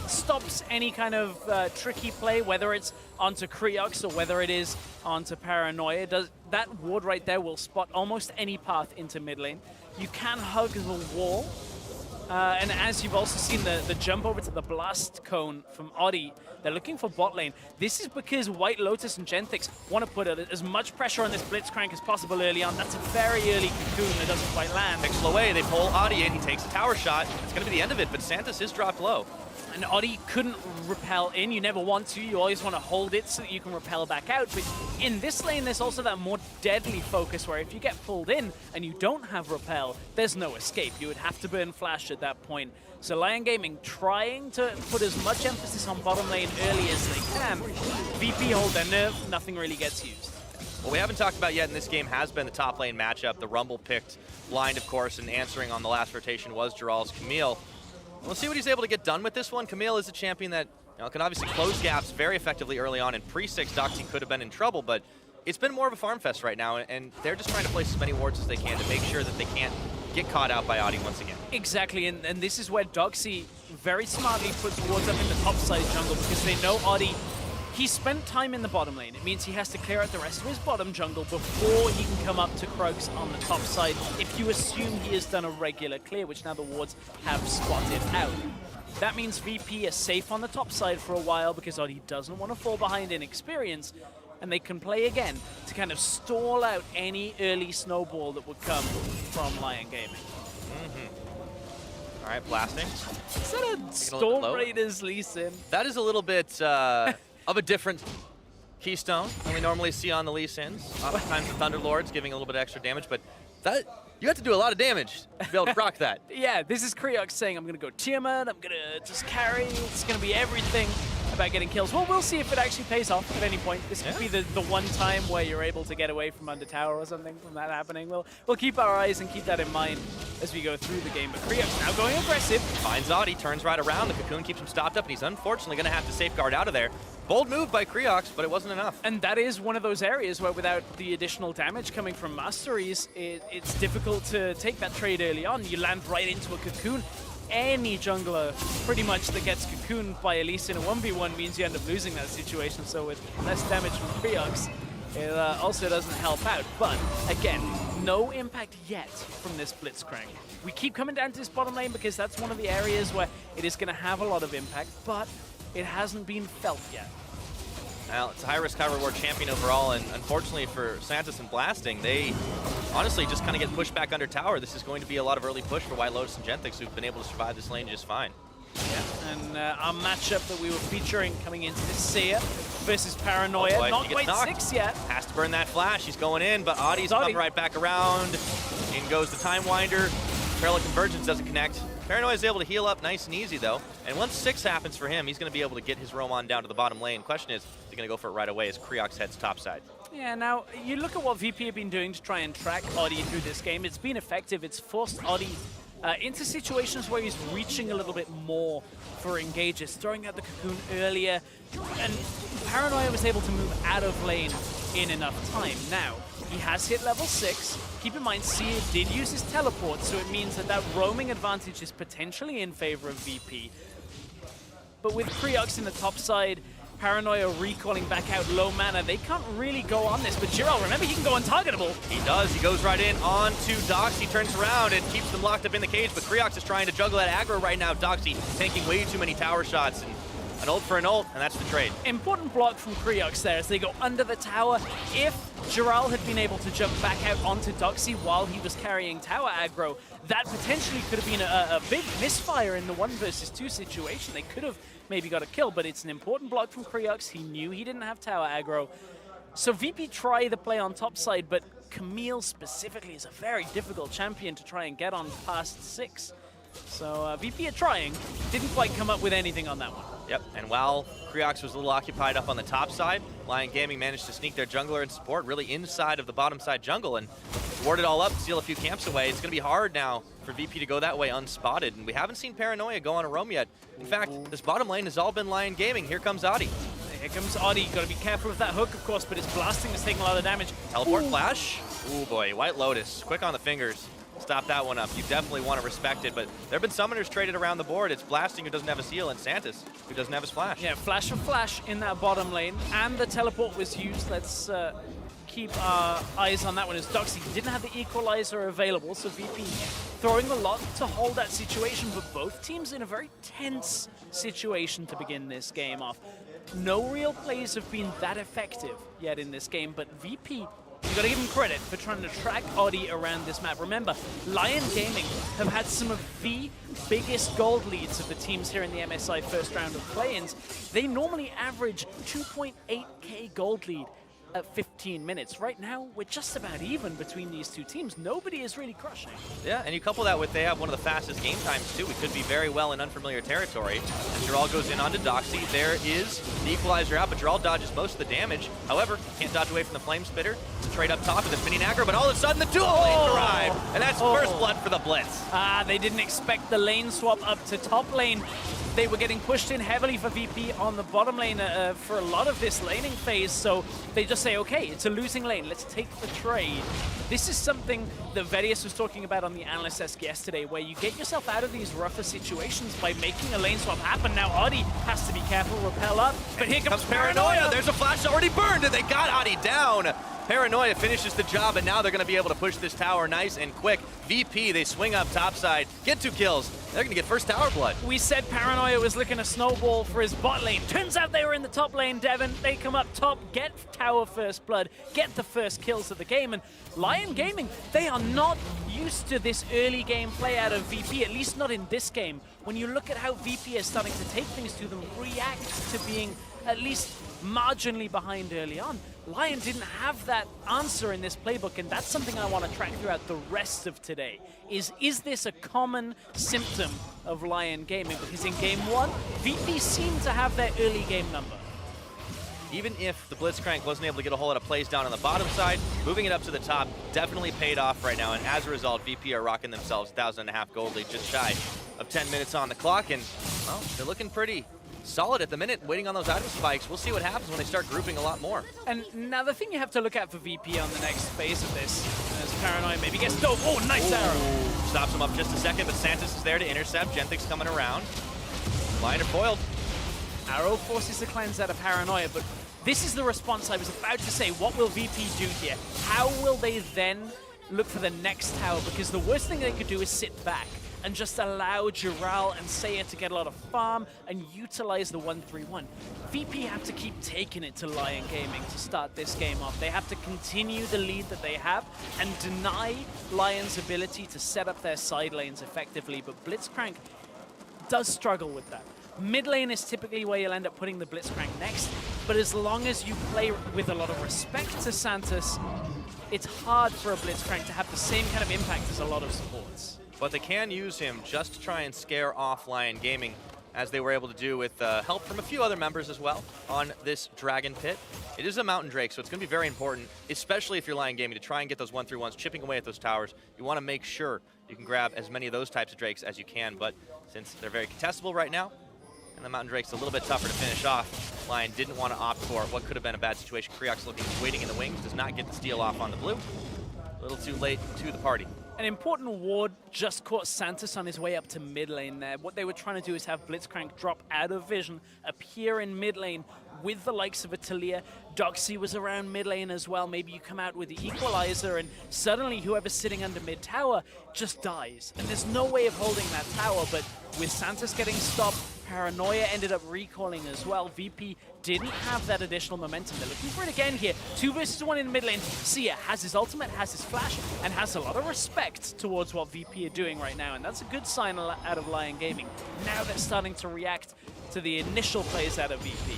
stops any kind of tricky play, whether it's onto Creox or whether it is onto Paranoia. That ward right there will spot almost any path into mid lane. You can hug the wall, and as you've also seen the jump over to the blast cone from Audi, they're looking for bot lane. This is because White Lotus and Genetix want to put as much pressure on this Blitzcrank as possible early on. That's a very early cocoon that doesn't quite land. Pixel away, they pull Audi in, he takes a tower shot. It's going to be the end of it, but Santis is dropped low. And Audi couldn't repel in. You never want to. You always want to hold it so that you can repel back out. But in this lane, there's also that more deadly focus where if you get pulled in and you don't have repel, there's no escape. You would have to burn flash at that point. So Lyon Gaming trying to put as much emphasis on bottom lane early as they can. VP hold their nerve, nothing really gets used. What we haven't talked about yet in this game has been the top lane matchup. The Rumble picked blind, of course, and answering on the last rotation was Jiral's Camille. We'll see what he's able to get done with this one. Camille is a champion that can obviously close gaps very effectively early on. In pre-6, Doxy could have been in trouble, but it's been more of a farm fest right now, and they're just trying to place as many wards as they can to make sure that they can't get caught out by Audi once again. Exactly, and this is where Doxy very smartly puts wards up in the top side jungle because they know Audi, he spent time in the bottom lane. It means he has to clear out the rest of his bottom jungle before he can come up to Krugs on the top side, if you assume he has done a regular clear, which now the wards have spotted out. That means VP is safe on the top side for a while because Audi doesn't want to fall behind in experience, and they can play again to kind of stall out any early snowball that would come from Lyon Gaming. All right, blasting. Is that a Storm Raiders Lee Sin? That is a little bit of a different keystone than we normally see on the Lee Sins. Oftentimes the Thunderlords giving a little bit of extra damage, but that you have to do a lot of damage to be able to proc that. Yeah, this is Kriok saying, I'm going to go Tiamat, I'm going to just carry, it's going to be everything about getting kills. Well, we'll see if it actually pays off at any point. This could be the one time where you're able to get away from under tower or something from that happening. We'll keep our eyes and keep that in mind as we go through the game. But Kriok's now going aggressive. Finds Audi, turns right around, the Cocoon keeps him stopped up, and he's unfortunately going to have to safeguard out of there. Bold move by Kriox, but it wasn't enough. And that is one of those areas where without the additional damage coming from Masteries, it's difficult to take that trade early on. You land right into a Cocoon. Any jungler pretty much that gets cocooned by Elise in a 1v1 means you end up losing that situation. So with less damage from Kriox, it also doesn't help out. But again, no impact yet from this Blitzcrank. We keep coming down to this bottom lane because that's one of the areas where it is going to have a lot of impact, but it hasn't been felt yet. Well, it's a high-risk, high-reward champion overall, and unfortunately for Santos and Blasting, they honestly just kind of get pushed back under tower. This is going to be a lot of early push for White Lotus and Genthix, who've been able to survive this lane just fine. Yeah, and our matchup that we were featuring coming into this Seer versus Paranoia, oh boy, not quite knocked. 6 yet. Has to burn that flash, he's going in, but Adi's coming right back around. In goes the Time Winder. Parallel Convergence doesn't connect. Paranoia is able to heal up nice and easy, though. And once 6 happens for him, he's going to be able to get his roam on down to the bottom lane. Question is he going to go for it right away as Kriox heads topside? Yeah, now, you look at what VP have been doing to try and track Audi through this game. It's been effective. It's forced Audi into situations where he's reaching a little bit more for engages, throwing out the Cocoon earlier. And Paranoia was able to move out of lane in enough time. Now, he has hit level 6. Keep in mind, Seer did use his teleport, so it means that roaming advantage is potentially in favor of VP. But with Kriox in the top side, Paranoia recalling back out low mana, they can't really go on this. But Jiral, remember, he can go untargetable. He does. He goes right in onto Doxy, turns around and keeps them locked up in the cage. But Kriox is trying to juggle that aggro right now. Doxy tanking way too many tower shots. And an ult for an ult, and that's the trade. Important block from Kriox there as they go under the tower. If Jiral had been able to jump back out onto Doxy while he was carrying tower aggro, that potentially could have been a big misfire in the 1 versus 2 situation. They could have maybe got a kill, but it's an important block from Kriox. He knew he didn't have tower aggro. So VP try the play on top side, but Camille specifically is a very difficult champion to try and get on past 6. So VP are trying, didn't quite come up with anything on that one. Yep, and while Kriox was a little occupied up on the top side, Lyon Gaming managed to sneak their jungler and support really inside of the bottom side jungle and ward it all up, steal a few camps away. It's going to be hard now for VP to go that way unspotted, and we haven't seen Paranoia go on a roam yet. In fact, this bottom lane has all been Lyon Gaming. Here comes Adi. Here comes Audi. Got to be careful with that hook, of course, but his blasting is taking a lot of damage. Teleport flash. Ooh boy, White Lotus, quick on the fingers. Stop that one up. You definitely want to respect it, but there have been summoners traded around the board. It's Blasting who doesn't have a seal, and Santos who doesn't have his flash. Yeah, flash and flash in that bottom lane, and the teleport was used. Let's keep our eyes on that one as Doxy didn't have the equalizer available, so VP throwing a lot to hold that situation, but both teams in a very tense situation to begin this game off. No real plays have been that effective yet in this game, but VP, you got to give him credit for trying to track Audi around this map. Remember, Lyon Gaming have had some of the biggest gold leads of the teams here in the MSI first round of play-ins. They normally average 2.8k gold lead at 15 minutes. Right now, we're just about even between these two teams. Nobody is really crushing. Yeah, and you couple that with they have one of the fastest game times too. We could be very well in unfamiliar territory. As Gerald goes in onto Doxy, there is the equalizer out, but Gerald dodges most of the damage. However, can't dodge away from the Flame Spitter. It's a trade up top with the spinning aggro, but all of a sudden the dual lanes arrive, and that's first blood for the Blitz. They didn't expect the lane swap up to top lane. They were getting pushed in heavily for VP on the bottom lane for a lot of this laning phase, so they just say, okay, it's a losing lane, let's take the trade. This is something that Vedius was talking about on the Analyst Desk yesterday, where you get yourself out of these rougher situations by making a lane swap happen. Now Adi has to be careful, repel up, but here comes Paranoia. There's a flash already burned, and they got Adi down. Paranoia finishes the job, and now they're going to be able to push this tower nice and quick. VP, they swing up topside, get 2 kills. They're going to get first tower blood. We said Paranoia was looking a snowball for his bot lane. Turns out they were in the top lane, Devin. They come up top, get tower first blood, get the first kills of the game. And Lyon Gaming, they are not used to this early game play out of VP, at least not in this game. When you look at how VP is starting to take things to them, react to being at least marginally behind early on, Lyon didn't have that answer in this playbook, and that's something I want to track throughout the rest of today. Is this a common symptom of Lyon Gaming? Because in game 1, VP seemed to have their early game number. Even if the Blitzcrank wasn't able to get a whole lot of plays down on the bottom side, moving it up to the top definitely paid off right now, and as a result, VP are rocking themselves 1,500 gold lead, just shy of 10 minutes on the clock, and, well, they're looking pretty solid at the minute, waiting on those item spikes. We'll see what happens when they start grouping a lot more. And now the thing you have to look at for VP on the next phase of this, as Paranoia maybe gets dove. Oh, nice arrow. Stops him up just a second, but Santos is there to intercept. Genthic's coming around. Liner foiled. Arrow forces the cleanse out of Paranoia, but this is the response I was about to say. What will VP do here? How will they then look for the next tower? Because the worst thing they could do is sit back and just allow Jural and Saya to get a lot of farm and utilize the 1-3-1. VP have to keep taking it to Lyon Gaming to start this game off. They have to continue the lead that they have and deny Lyon's ability to set up their side lanes effectively, but Blitzcrank does struggle with that. Mid lane is typically where you'll end up putting the Blitzcrank next, but as long as you play with a lot of respect to Santos, it's hard for a Blitzcrank to have the same kind of impact as a lot of supports. But they can use him just to try and scare off Lyon Gaming, as they were able to do with help from a few other members as well on this Dragon Pit. It is a Mountain Drake, so it's going to be very important, especially if you're Lyon Gaming, to try and get those 1-3-1s, chipping away at those towers. You want to make sure you can grab as many of those types of Drakes as you can, but since they're very contestable right now, and the Mountain Drake's a little bit tougher to finish off, Lyon didn't want to opt for what could have been a bad situation. Kriok's waiting in the wings, does not get the steal off on the blue. A little too late to the party. An important ward just caught Santos on his way up to mid lane there. What they were trying to do is have Blitzcrank drop out of vision, appear in mid lane with the likes of a Talia. Doxy was around mid lane as well. Maybe you come out with the equalizer and suddenly whoever's sitting under mid tower just dies. And there's no way of holding that tower, but with Santos getting stopped, Paranoia ended up recalling as well. VP didn't have that additional momentum. They're looking for it again here. 2 versus 1 in mid lane. Sia has his ultimate, has his flash, and has a lot of respect towards what VP are doing right now. And that's a good sign out of Lyon Gaming. Now they're starting to react to the initial plays out of VP.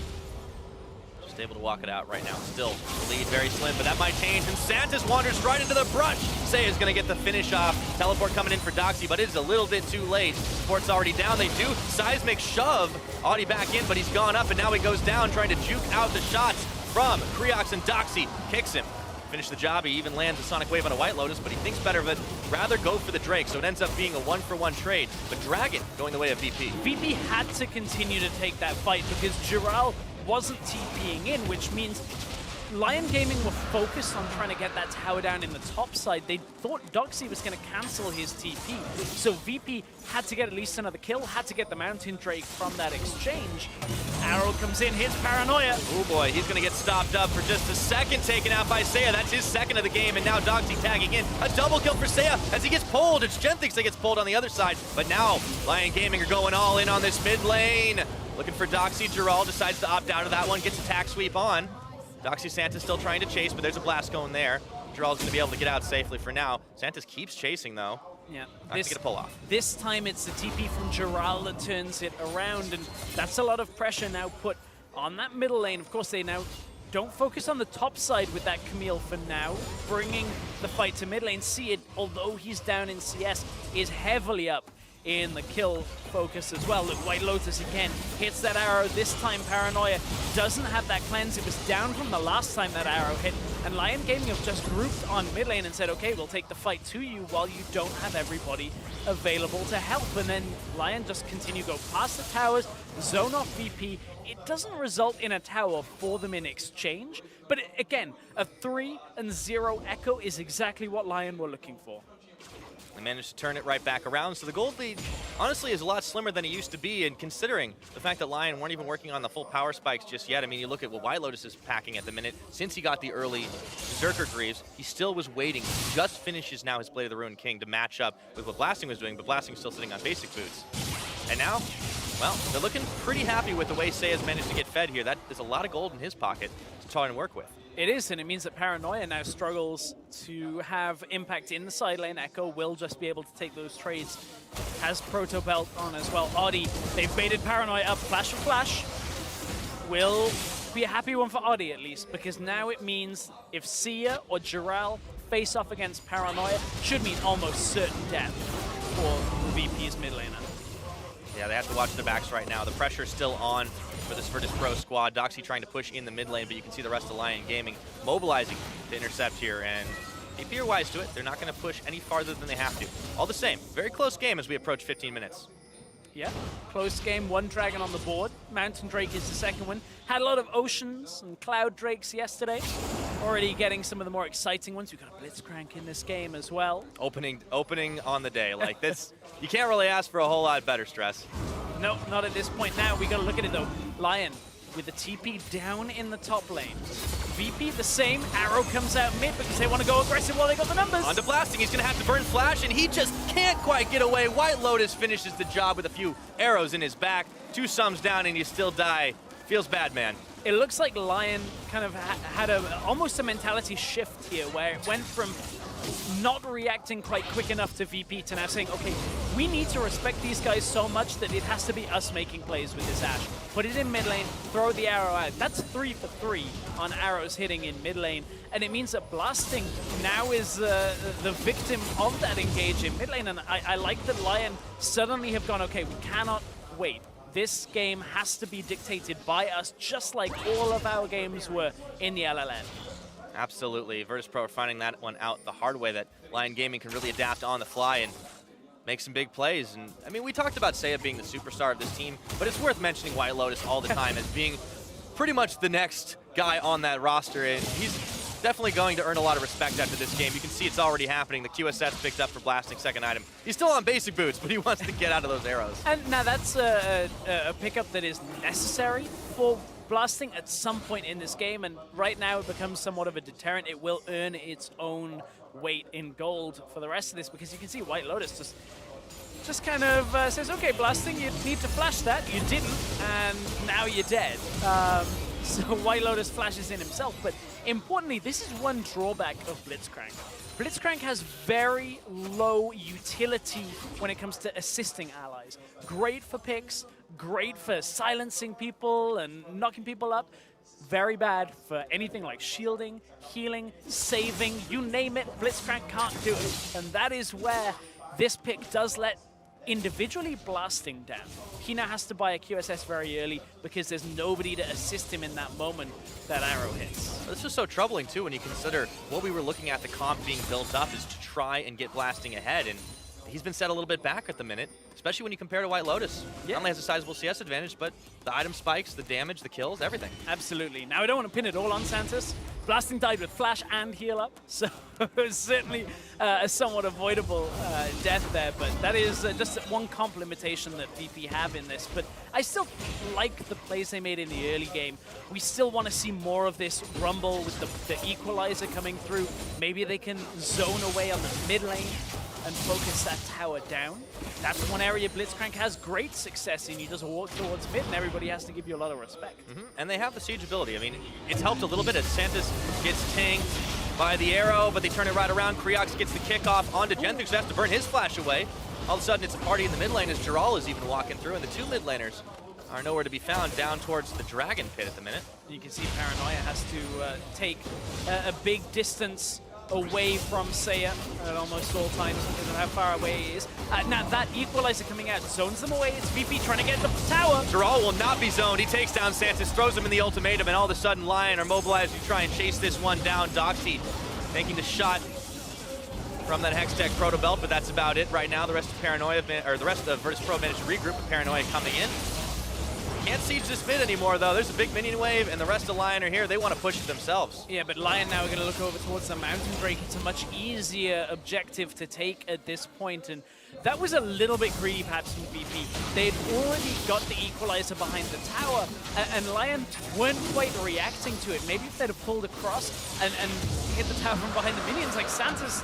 Just able to walk it out right now. Still, the lead very slim, but that might change. And Santos wanders right into the brush. Saya's going to get the finish off. Teleport coming in for Doxy, but it is a little bit too late. Support's already down. They do seismic shove Audi back in, but he's gone up, and now he goes down trying to juke out the shots from Kriok, and Doxy kicks him. Finish the job. He even lands a Sonic Wave on a White Lotus, but he thinks better of it. Rather go for the Drake, so it ends up being a 1-for-1 trade. But Dragon going the way of VP. VP had to continue to take that fight because Jural wasn't TPing in, which means Lyon Gaming were focused on trying to get that tower down in the top side. They thought Doxy was going to cancel his TP. So VP had to get at least another kill, had to get the Mountain Drake from that exchange. Arrow comes in, hits Paranoia. Oh boy, he's going to get stopped up for just a second, taken out by Saya. That's his second of the game, and now Doxy tagging in. A double kill for Saya as he gets pulled. It's Genthix that gets pulled on the other side. But now, Lyon Gaming are going all in on this mid lane. Looking for Doxy. Jural decides to opt out of that one, gets attack sweep on. Doxy Santos still trying to chase, but there's a blast cone there. Jural's going to be able to get out safely for now. Santos keeps chasing, though. Yeah, Not to get a pull off. This time it's the TP from Jural that turns it around, and that's a lot of pressure now put on that middle lane. Of course, they now don't focus on the top side with that Camille for now. Bringing the fight to mid lane. Seed, although he's down in CS, is heavily up in the kill focus as well. Look, White Lotus again hits that arrow. This time Paranoia doesn't have that cleanse. It was down from the last time that arrow hit. And Lyon Gaming have just grouped on mid lane and said, okay, we'll take the fight to you while you don't have everybody available to help. And then Lyon just continue to go past the towers, zone off VP. It doesn't result in a tower for them in exchange. But again, a 3-0 echo is exactly what Lyon were looking for. They managed to turn it right back around. So the gold lead, honestly, is a lot slimmer than it used to be. And considering the fact that Lyon weren't even working on the full power spikes just yet, I mean, you look at what White Lotus is packing at the minute. Since he got the early Berserker Greaves, he still was waiting. He just finishes now his Blade of the Ruined King to match up with what Blasting was doing, but Blasting was still sitting on basic boots. And now, well, they're looking pretty happy with the way Seiya's managed to get fed here. That is a lot of gold in his pocket to try and work with. It is, and it means that Paranoia now struggles to have impact in the side lane. Echo will just be able to take those trades. Has Proto Belt on as well. Oddie, they've baited Paranoia up. Flash of Flash will be a happy one for Oddie at least, because now it means if Seiya or Jiral face off against Paranoia, should mean almost certain death for VP's mid laner. Yeah, they have to watch their backs right now. The pressure's still on for this Virtus.pro squad. Doxy trying to push in the mid lane, but you can see the rest of Lyon Gaming mobilizing to intercept here. And VP are wise to it. They're not going to push any farther than they have to. All the same, very close game as we approach 15 minutes. Yeah, close game, one dragon on the board. Mountain Drake is the second one. Had a lot of Oceans and Cloud Drakes yesterday. Already getting some of the more exciting ones. We've got a Blitzcrank in this game as well. Opening on the day like this. You can't really ask for a whole lot better, Stress. No, not at this point now. We got to look at it though. Lyon with the TP down in the top lane. VP the same. Arrow comes out mid because they want to go aggressive while they got the numbers. On to Blasting. He's going to have to burn Flash, and he just can't quite get away. White Lotus finishes the job with a few arrows in his back. 2 sums down, and you still die. Feels bad, man. It looks like Lyon kind of had almost a mentality shift here where it went from not reacting quite quick enough to VP to now saying, okay, we need to respect these guys so much that it has to be us making plays with this Ashe. Put it in mid lane, throw the arrow out. That's 3 for 3 on arrows hitting in mid lane. And it means that Blasting now is the victim of that engage in mid lane. And I like that Lyon suddenly have gone, okay, we cannot wait. This game has to be dictated by us, just like all of our games were in the LLN. Absolutely. Virtus.pro are finding that one out the hard way, that Lyon Gaming can really adapt on the fly and make some big plays. And I mean, we talked about Seiya being the superstar of this team, but it's worth mentioning White Lotus all the time as being pretty much the next guy on that roster. And he's definitely going to earn a lot of respect after this game. You can see it's already happening. The QSS picked up for Blasting second item. He's still on basic boots, but he wants to get out of those arrows. And now that's a pickup that is necessary for Blasting at some point in this game, and right now it becomes somewhat of a deterrent. It will earn its own weight in gold for the rest of this, because you can see White Lotus just kind of says, okay, Blasting, you need to flash that. You didn't, and now you're dead. So White Lotus flashes in himself, but importantly, this is one drawback of Blitzcrank. Blitzcrank has very low utility when it comes to assisting allies. Great for picks, great for silencing people and knocking people up. Very bad for anything like shielding, healing, saving, you name it, Blitzcrank can't do it. And that is where this pick does let individually Blasting down. He now has to buy a QSS very early because there's nobody to assist him in that moment that arrow hits. This is so troubling too when you consider what we were looking at, the comp being built up is to try and get Blasting ahead, and he's been set a little bit back at the minute, especially when you compare to White Lotus. Yeah. Not only has a sizable CS advantage, but the item spikes, the damage, the kills, everything. Absolutely. Now, I don't want to pin it all on Santos. Blasting died with flash and heal up, so it was certainly a somewhat avoidable death there, but that is just one comp limitation that VP have in this. But I still like the plays they made in the early game. We still want to see more of this rumble with the equalizer coming through. Maybe they can zone away on the mid lane and focus that tower down. That's one area Blitzcrank has great success in. You just walk towards mid and everybody has to give you a lot of respect. And they have the siege ability. I mean, it's helped a little bit as Santos gets tanked by the arrow, but they turn it right around. Kriox gets the kickoff onto Genthix, who has to burn his flash away. All of a sudden, it's a party in the mid lane as Jiral is even walking through, and the 2 mid laners are nowhere to be found down towards the Dragon Pit at the minute. You can see Paranoia has to take a big distance away from Seiya at almost all times because of how far away he is. Now that equalizer coming out zones them away. It's VP trying to get the tower. Giral will not be zoned. He takes down Santos, throws him in the ultimatum, and all of a sudden Lyon are mobilized to try and chase this one down. Doxy making the shot from that Hextech Proto Belt, but that's about it right now. The rest of Paranoia, or the rest of Virtus.pro managed to regroup with Paranoia coming in. Can't siege this mid anymore, though. There's a big minion wave, and the rest of Lyon are here. They want to push it themselves. Yeah, but Lyon now are going to look over towards the mountain break. It's a much easier objective to take at this point, and that was a little bit greedy, perhaps, from VP. They'd already got the equalizer behind the tower, and Lyon weren't quite reacting to it. Maybe if they'd have pulled across and hit the tower from behind the minions, like Santos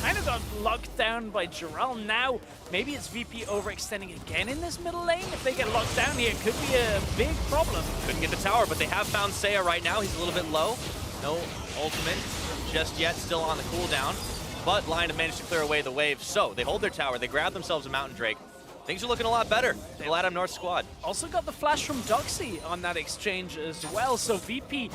kind of got locked down by Giral. Now, maybe it's VP overextending again in this middle lane. If they get locked down here, it could be a big problem. Couldn't get the tower, but they have found Seiya right now. He's a little bit low. No ultimate just yet, still on the cooldown. But Lyon have managed to clear away the wave. So they hold their tower. They grab themselves a Mountain Drake. Things are looking a lot better for the LATAM North squad. Also got the flash from Doxy on that exchange as well. So VP,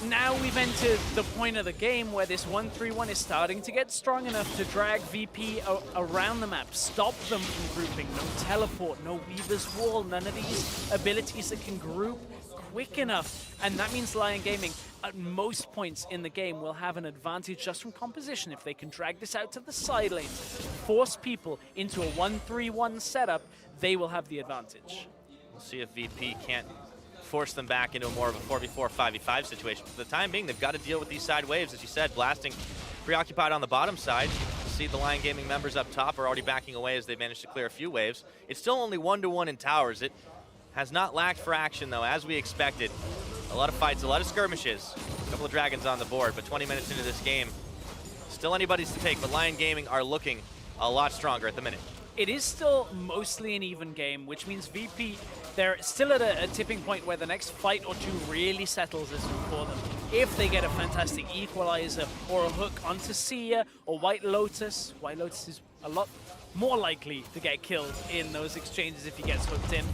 now we've entered the point of the game where this 1-3-1 is starting to get strong enough to drag VP around the map, stop them from grouping. No teleport, no Weaver's Wall, none of these abilities that can group quick enough. And that means Lyon Gaming, at most points in the game, will have an advantage just from composition. If they can drag this out to the side lanes, force people into a 1-3-1 setup, they will have the advantage. We'll see if VP can't force them back into a more of a 4v4, 5v5 situation. For the time being, they've got to deal with these side waves, as you said. Blasting preoccupied on the bottom side. See the Lyon Gaming members up top are already backing away as they managed to clear a few waves. It's still only 1-1 in towers. It has not lacked for action, though, as we expected. A lot of fights, a lot of skirmishes. A couple of dragons on the board, but 20 minutes into this game, still anybody's to take, but Lyon Gaming are looking a lot stronger at the minute. It is still mostly an even game, which means VP, they're still at a tipping point where the next fight or two really settles this one for them. If they get a fantastic equalizer or a hook onto Sia or White Lotus is a lot more likely to get killed in those exchanges if he gets hooked in.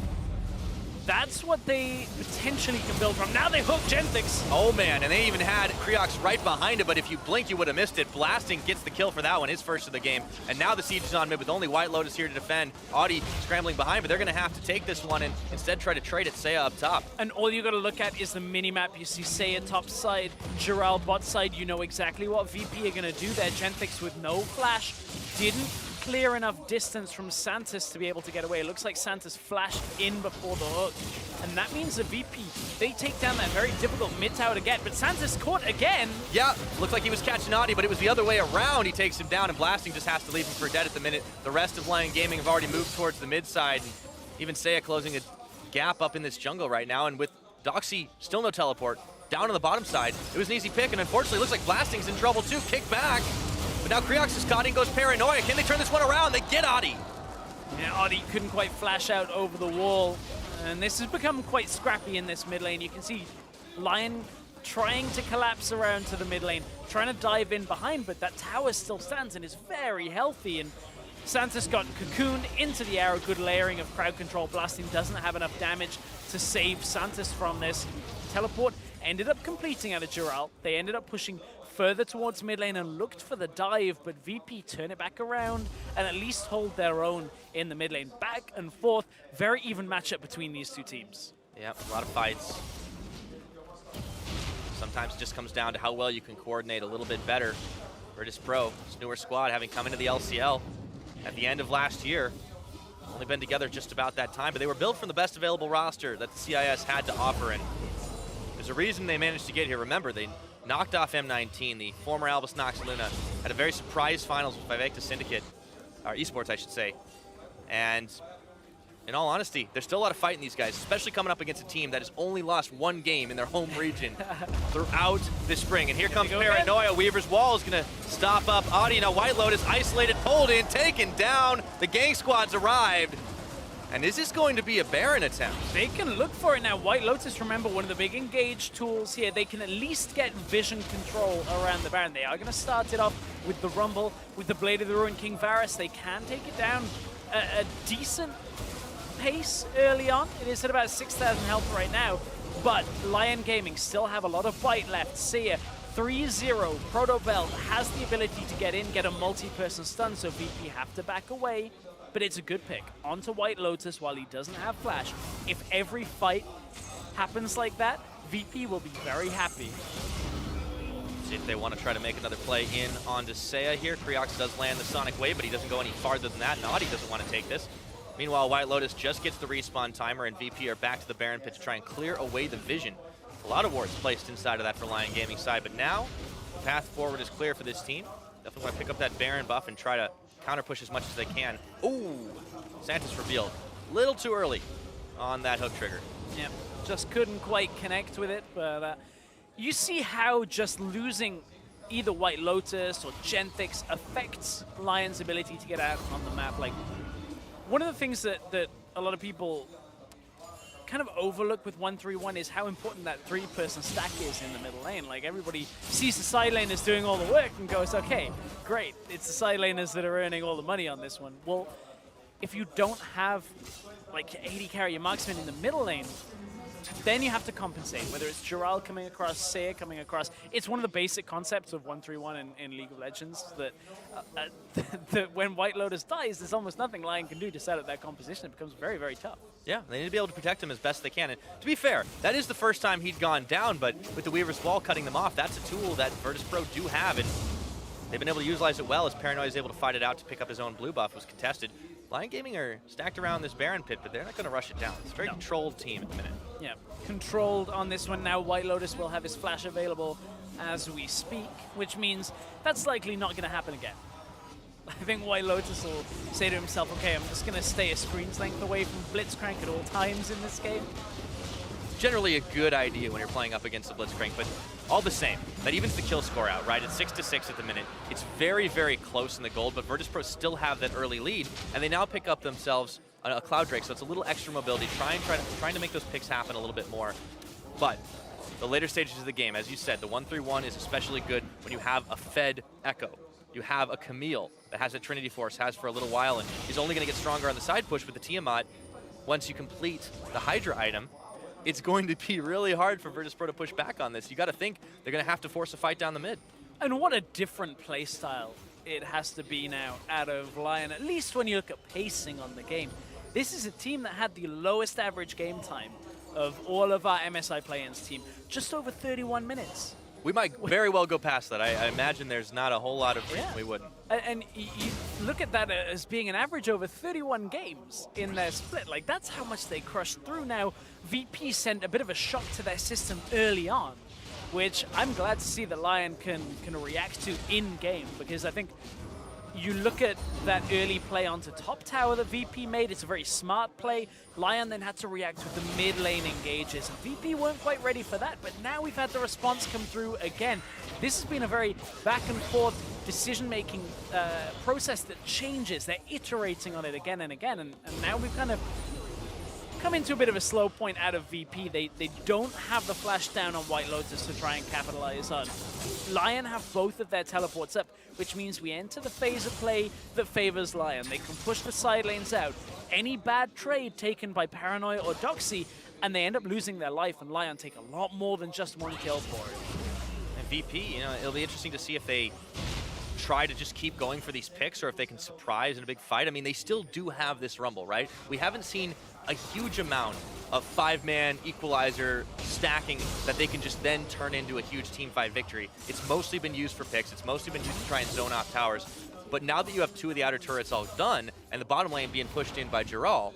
That's what they potentially can build from. Now they hook Genthix. Oh man, and they even had Creox right behind it, but if you blink, you would have missed it. Blasting gets the kill for that one, his first of the game. And now the siege is on mid with only White Lotus here to defend. Audi scrambling behind, but they're gonna have to take this one and instead try to trade it Seiya up top. And all you gotta look at is the mini-map. You see Seiya top side, Giral bot side. You know exactly what VP are gonna do there. Genthix with no flash, didn't clear enough distance from Santos to be able to get away. It looks like Santos flashed in before the hook. And that means the VP, they take down that very difficult mid tower to get, but Santos caught again. Yeah, looked like he was catching Audi, but it was the other way around. He takes him down, and Blasting just has to leave him for dead at the minute. The rest of Lyon Gaming have already moved towards the mid side. Even Seiya closing a gap up in this jungle right now, and with Doxy still no teleport, down on the bottom side, it was an easy pick, and unfortunately it looks like Blasting's in trouble too. Kick back. But now Creox is caught and goes Paranoia. Can they turn this one around? They get Audi. Yeah, Audi couldn't quite flash out over the wall. And this has become quite scrappy in this mid lane. You can see Lyon trying to collapse around to the mid lane, trying to dive in behind, but that tower still stands and is very healthy. And Santos got cocooned into the arrow. Good layering of crowd control. Blasting doesn't have enough damage to save Santos from this. Teleport ended up completing out of Giral. They ended up pushing further towards mid lane and looked for the dive, but VP turn it back around and at least hold their own in the mid lane. Back and forth, very even matchup between these two teams. Yep, a lot of fights. Sometimes it just comes down to how well you can coordinate a little bit better. Virtus.pro, this newer squad, having come into the LCL at the end of last year. Only been together just about that time, but they were built from the best available roster that the CIS had to offer, and there's a reason they managed to get here. Remember, they knocked off M19, the former Albus Nox Luna, had a very surprise finals with Vivecta Syndicate, or esports I should say. And in all honesty, there's still a lot of fight in these guys, especially coming up against a team that has only lost one game in their home region throughout this spring. And here comes Paranoia. Again. Weaver's Wall is gonna stop up Audi. Now White Lotus isolated, pulled in, taken down. The gang squad's arrived. And is this going to be a Baron attempt? They can look for it now. White Lotus, remember, one of the big engage tools here. They can at least get vision control around the Baron. They are going to start it off with the Rumble, with the Blade of the Ruin King Varus. They can take it down a decent pace early on. It is at about 6,000 health right now, but Lyon Gaming still have a lot of bite left. Sia 3-0. Proto Belt has the ability to get in, get a multi-person stun, so VP have to back away. But it's a good pick. Onto White Lotus while he doesn't have flash. If every fight happens like that, VP will be very happy. See if they want to try to make another play in onto Seiya here. Creox does land the Sonic Wave, but he doesn't go any farther than that. Naughty doesn't want to take this. Meanwhile, White Lotus just gets the respawn timer, and VP are back to the Baron Pit to try and clear away the vision. A lot of wards placed inside of that for Lyon Gaming side, but now the path forward is clear for this team. Definitely want to pick up that Baron buff and try to counter push as much as they can. Ooh, Santa's revealed. Little too early on that hook trigger. Yeah, just couldn't quite connect with it, but you see how just losing either White Lotus or Genthix affects Lyon's ability to get out on the map. Like, one of the things that a lot of people kind of overlook with 1-3-1 is how important that 3-person stack is in the middle lane. Like, everybody sees the side laners doing all the work and goes, okay, great, it's the side laners that are earning all the money on this one. Well, if you don't have like 80 carry your marksman in the middle lane, then you have to compensate, whether it's Jural coming across, Seiya coming across. It's one of the basic concepts of 1-3-1 in League of Legends, that, that when White Lotus dies, there's almost nothing Lyon can do to set up that composition. It becomes very, very tough. Yeah, they need to be able to protect him as best they can. And to be fair, that is the first time he'd gone down, but with the Weaver's Wall cutting them off, that's a tool that Virtus.pro do have, and they've been able to utilize it well as Paranoid is able to fight it out to pick up his own blue buff. Was contested. Lyon Gaming are stacked around this Baron Pit, but they're not going to rush it down. It's a very controlled team at the minute. Yeah, controlled on this one. Now White Lotus will have his flash available as we speak, which means that's likely not going to happen again. I think White Lotus will say to himself, okay, I'm just going to stay a screen's length away from Blitzcrank at all times in this game. Generally a good idea when you're playing up against the Blitzcrank, but all the same, that evens the kill score out, right? It's 6-6 at the minute. It's very, very close in the gold, but Virtus.pro still have that early lead, and they now pick up themselves a Cloud Drake, so it's a little extra mobility, trying to make those picks happen a little bit more. But the later stages of the game, as you said, the 1-3-1 is especially good when you have a fed Echo. You have a Camille that has a Trinity Force, has for a little while, and he's only going to get stronger on the side push with the Tiamat. Once you complete the Hydra item, it's going to be really hard for Virtus.pro to push back on this. You got to think they're going to have to force a fight down the mid. And what a different play style it has to be now out of Lyon, at least when you look at pacing on the game. This is a team that had the lowest average game time of all of our MSI play-ins team, just over 31 minutes. We might very well go past that. I imagine there's not a whole lot of reason we wouldn't. And you look at that as being an average over 31 games in their split. Like, that's how much they crushed through. Now, VP sent a bit of a shock to their system early on, which I'm glad to see that Lyon can react to in-game, because I think you look at that early play onto top tower that VP made, it's a very smart play. Lyon then had to react with the mid lane engages, and VP weren't quite ready for that, but now we've had the response come through again. This has been a very back and forth decision-making process that changes. They're iterating on it again and again, and now we've kind of come into a bit of a slow point out of VP. They don't have the flash down on White Lotus to try and capitalize on. Lyon have both of their teleports up, which means we enter the phase of play that favors Lyon. They can push the side lanes out. Any bad trade taken by Paranoia or Doxy, and they end up losing their life, and Lyon take a lot more than just one kill for it. And VP, it'll be interesting to see if they try to just keep going for these picks, or if they can surprise in a big fight. I mean, they still do have this Rumble, right? We haven't seen a huge amount of 5-man equalizer stacking that they can just then turn into a huge team fight victory. It's mostly been used for picks. It's mostly been used to try and zone off towers. But now that you have 2 of the outer turrets all done, and the bottom lane being pushed in by Jural,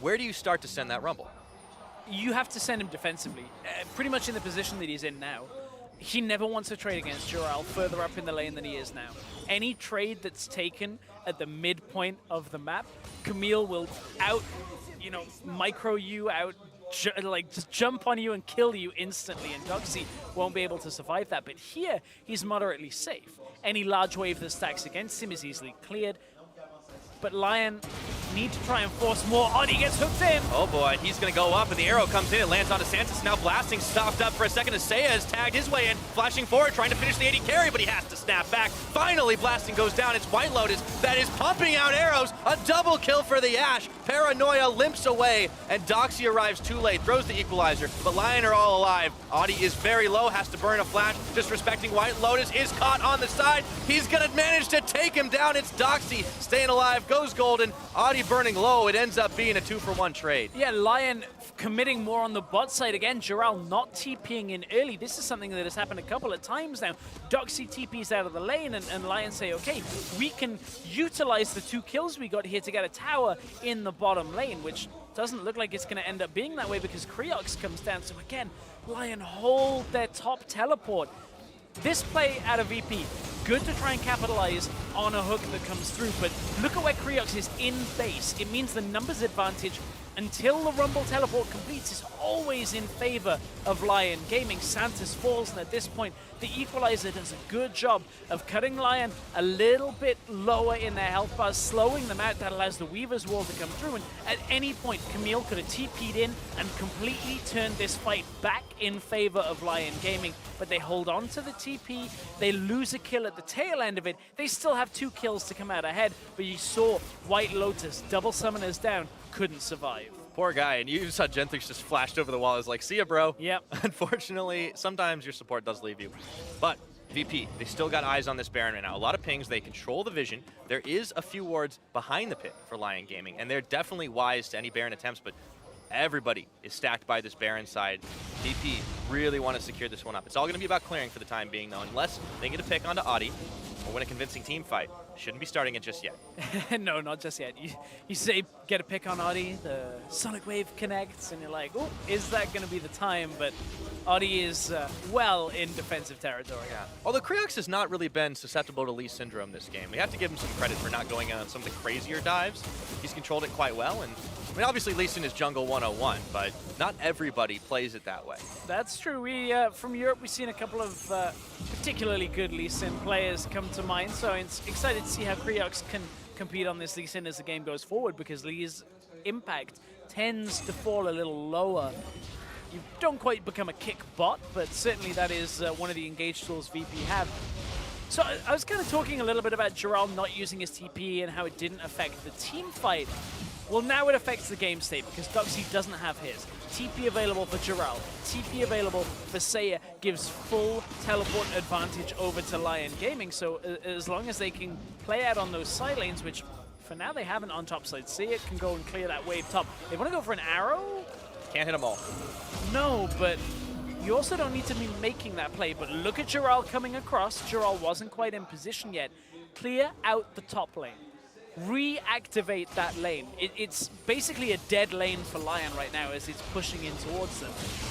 where do you start to send that Rumble? You have to send him defensively, pretty much in the position that he's in now. He never wants to trade against Jural further up in the lane than he is now. Any trade that's taken at the midpoint of the map, Camille will micro you out, just jump on you and kill you instantly, and Doxy won't be able to survive that. But here, he's moderately safe. Any large wave that stacks against him is easily cleared. But Lyon need to try and force more. Oddie gets hooked in. Oh boy, he's gonna go up and the arrow comes in, it lands onto Santos. Now Blasting stopped up for a second as Seiya has tagged his way in, flashing forward, trying to finish the 80 carry, but he has to snap back. Finally, Blasting goes down. It's White Lotus that is pumping out arrows. A double kill for the Ash. Paranoia limps away, and Doxy arrives too late, throws the equalizer, but Lyon are all alive. Audi is very low, has to burn a flash, disrespecting White Lotus, is caught on the side. He's gonna manage to take him down. It's Doxy staying alive, goes golden. Audi burning low. It ends up being a 2-for-1 trade. Yeah, Lyon committing more on the bot side. Again, Jural not TPing in early. This is something that has happened a couple of times now. Doxy TPs out of the lane, and Lyon say, okay, we can utilize the 2 kills we got here to get a tower in the bottom lane, which doesn't look like it's going to end up being that way because Creox comes down. So again, Lyon hold their top teleport. This play out of VP, good to try and capitalize on a hook that comes through, but look at where Creox is in base. It means the numbers advantage until the Rumble teleport completes is always in favor of Lyon Gaming. Santos falls, and at this point, the Equalizer does a good job of cutting Lyon a little bit lower in their health bars, slowing them out. That allows the Weaver's Wall to come through, and at any point, Camille could have TP'd in and completely turned this fight back in favor of Lyon Gaming, but they hold on to the TP, they lose a kill at the tail end of it, they still have 2 kills to come out ahead, but you saw White Lotus, double summoners down, couldn't survive. Poor guy, and you saw Gentrix just flashed over the wall. I was like, see ya, bro. Yep. Unfortunately, sometimes your support does leave you. But VP, they still got eyes on this Baron right now. A lot of pings, they control the vision. There is a few wards behind the pit for Lyon Gaming, and they're definitely wise to any Baron attempts, but everybody is stacked by this Baron side. VP really want to secure this one up. It's all going to be about clearing for the time being, though, unless they get a pick onto Audi or win a convincing team fight. Shouldn't be starting it just yet. No, not just yet. You say get a pick on Audi, the Sonic Wave connects, and you're like, oh, is that going to be the time? But Audi is well in defensive territory. Yeah. Although Creox has not really been susceptible to Lee Syndrome this game. We have to give him some credit for not going on some of the crazier dives. He's controlled it quite well, and I mean, obviously Lee Sin is jungle 101, but not everybody plays it that way. That's true. We from Europe, we've seen a couple of particularly good Lee Sin players come to mind, so it's excited to see how Creox can compete on this Lee Sin as the game goes forward, because Lee's impact tends to fall a little lower. You don't quite become a kick bot, but certainly that is one of the engage tools VP have. So I was kind of talking a little bit about Jural not using his TP and how it didn't affect the team fight. Well, now it affects the game state because Doxy doesn't have his. TP available for Jural, TP available for Seiya gives full teleport advantage over to Lyon Gaming. So as long as they can play out on those side lanes, which for now they haven't on top side, Seiya can go and clear that wave top. They want to go for an arrow? Can't hit them all. No, but you also don't need to be making that play. But look at Jural coming across. Jural wasn't quite in position yet. Clear out the top lane. Reactivate that lane. It's basically a dead lane for Lyon right now as it's pushing in towards them.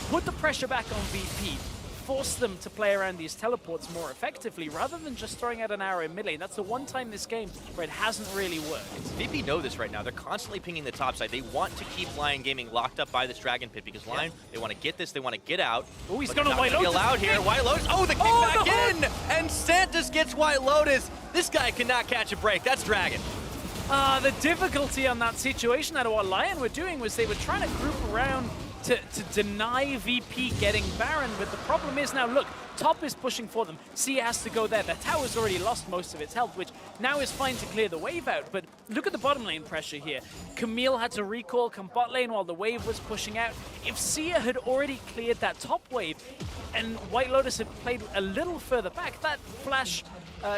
Put the pressure back on VP. Force them to play around these teleports more effectively rather than just throwing out an arrow in mid lane. That's the one time this game where it hasn't really worked. VP know this right now. They're constantly pinging the top side. They want to keep Lyon Gaming locked up by this Dragon Pit because Lyon, they want to get this, they want to get out. Oh, he's going to White Lotus. Allowed here. White Lotus. Oh, the kick back in! And Santos gets White Lotus. This guy cannot catch a break. That's Dragon. The difficulty on that situation out of what Lyon were doing was they were trying to group around to deny VP getting Baron, but the problem is now, look, top is pushing for them. Sia has to go there. The tower's already lost most of its health, which now is fine to clear the wave out, but look at the bottom lane pressure here. Camille had to recall come bot lane while the wave was pushing out. If Sia had already cleared that top wave and White Lotus had played a little further back, that flash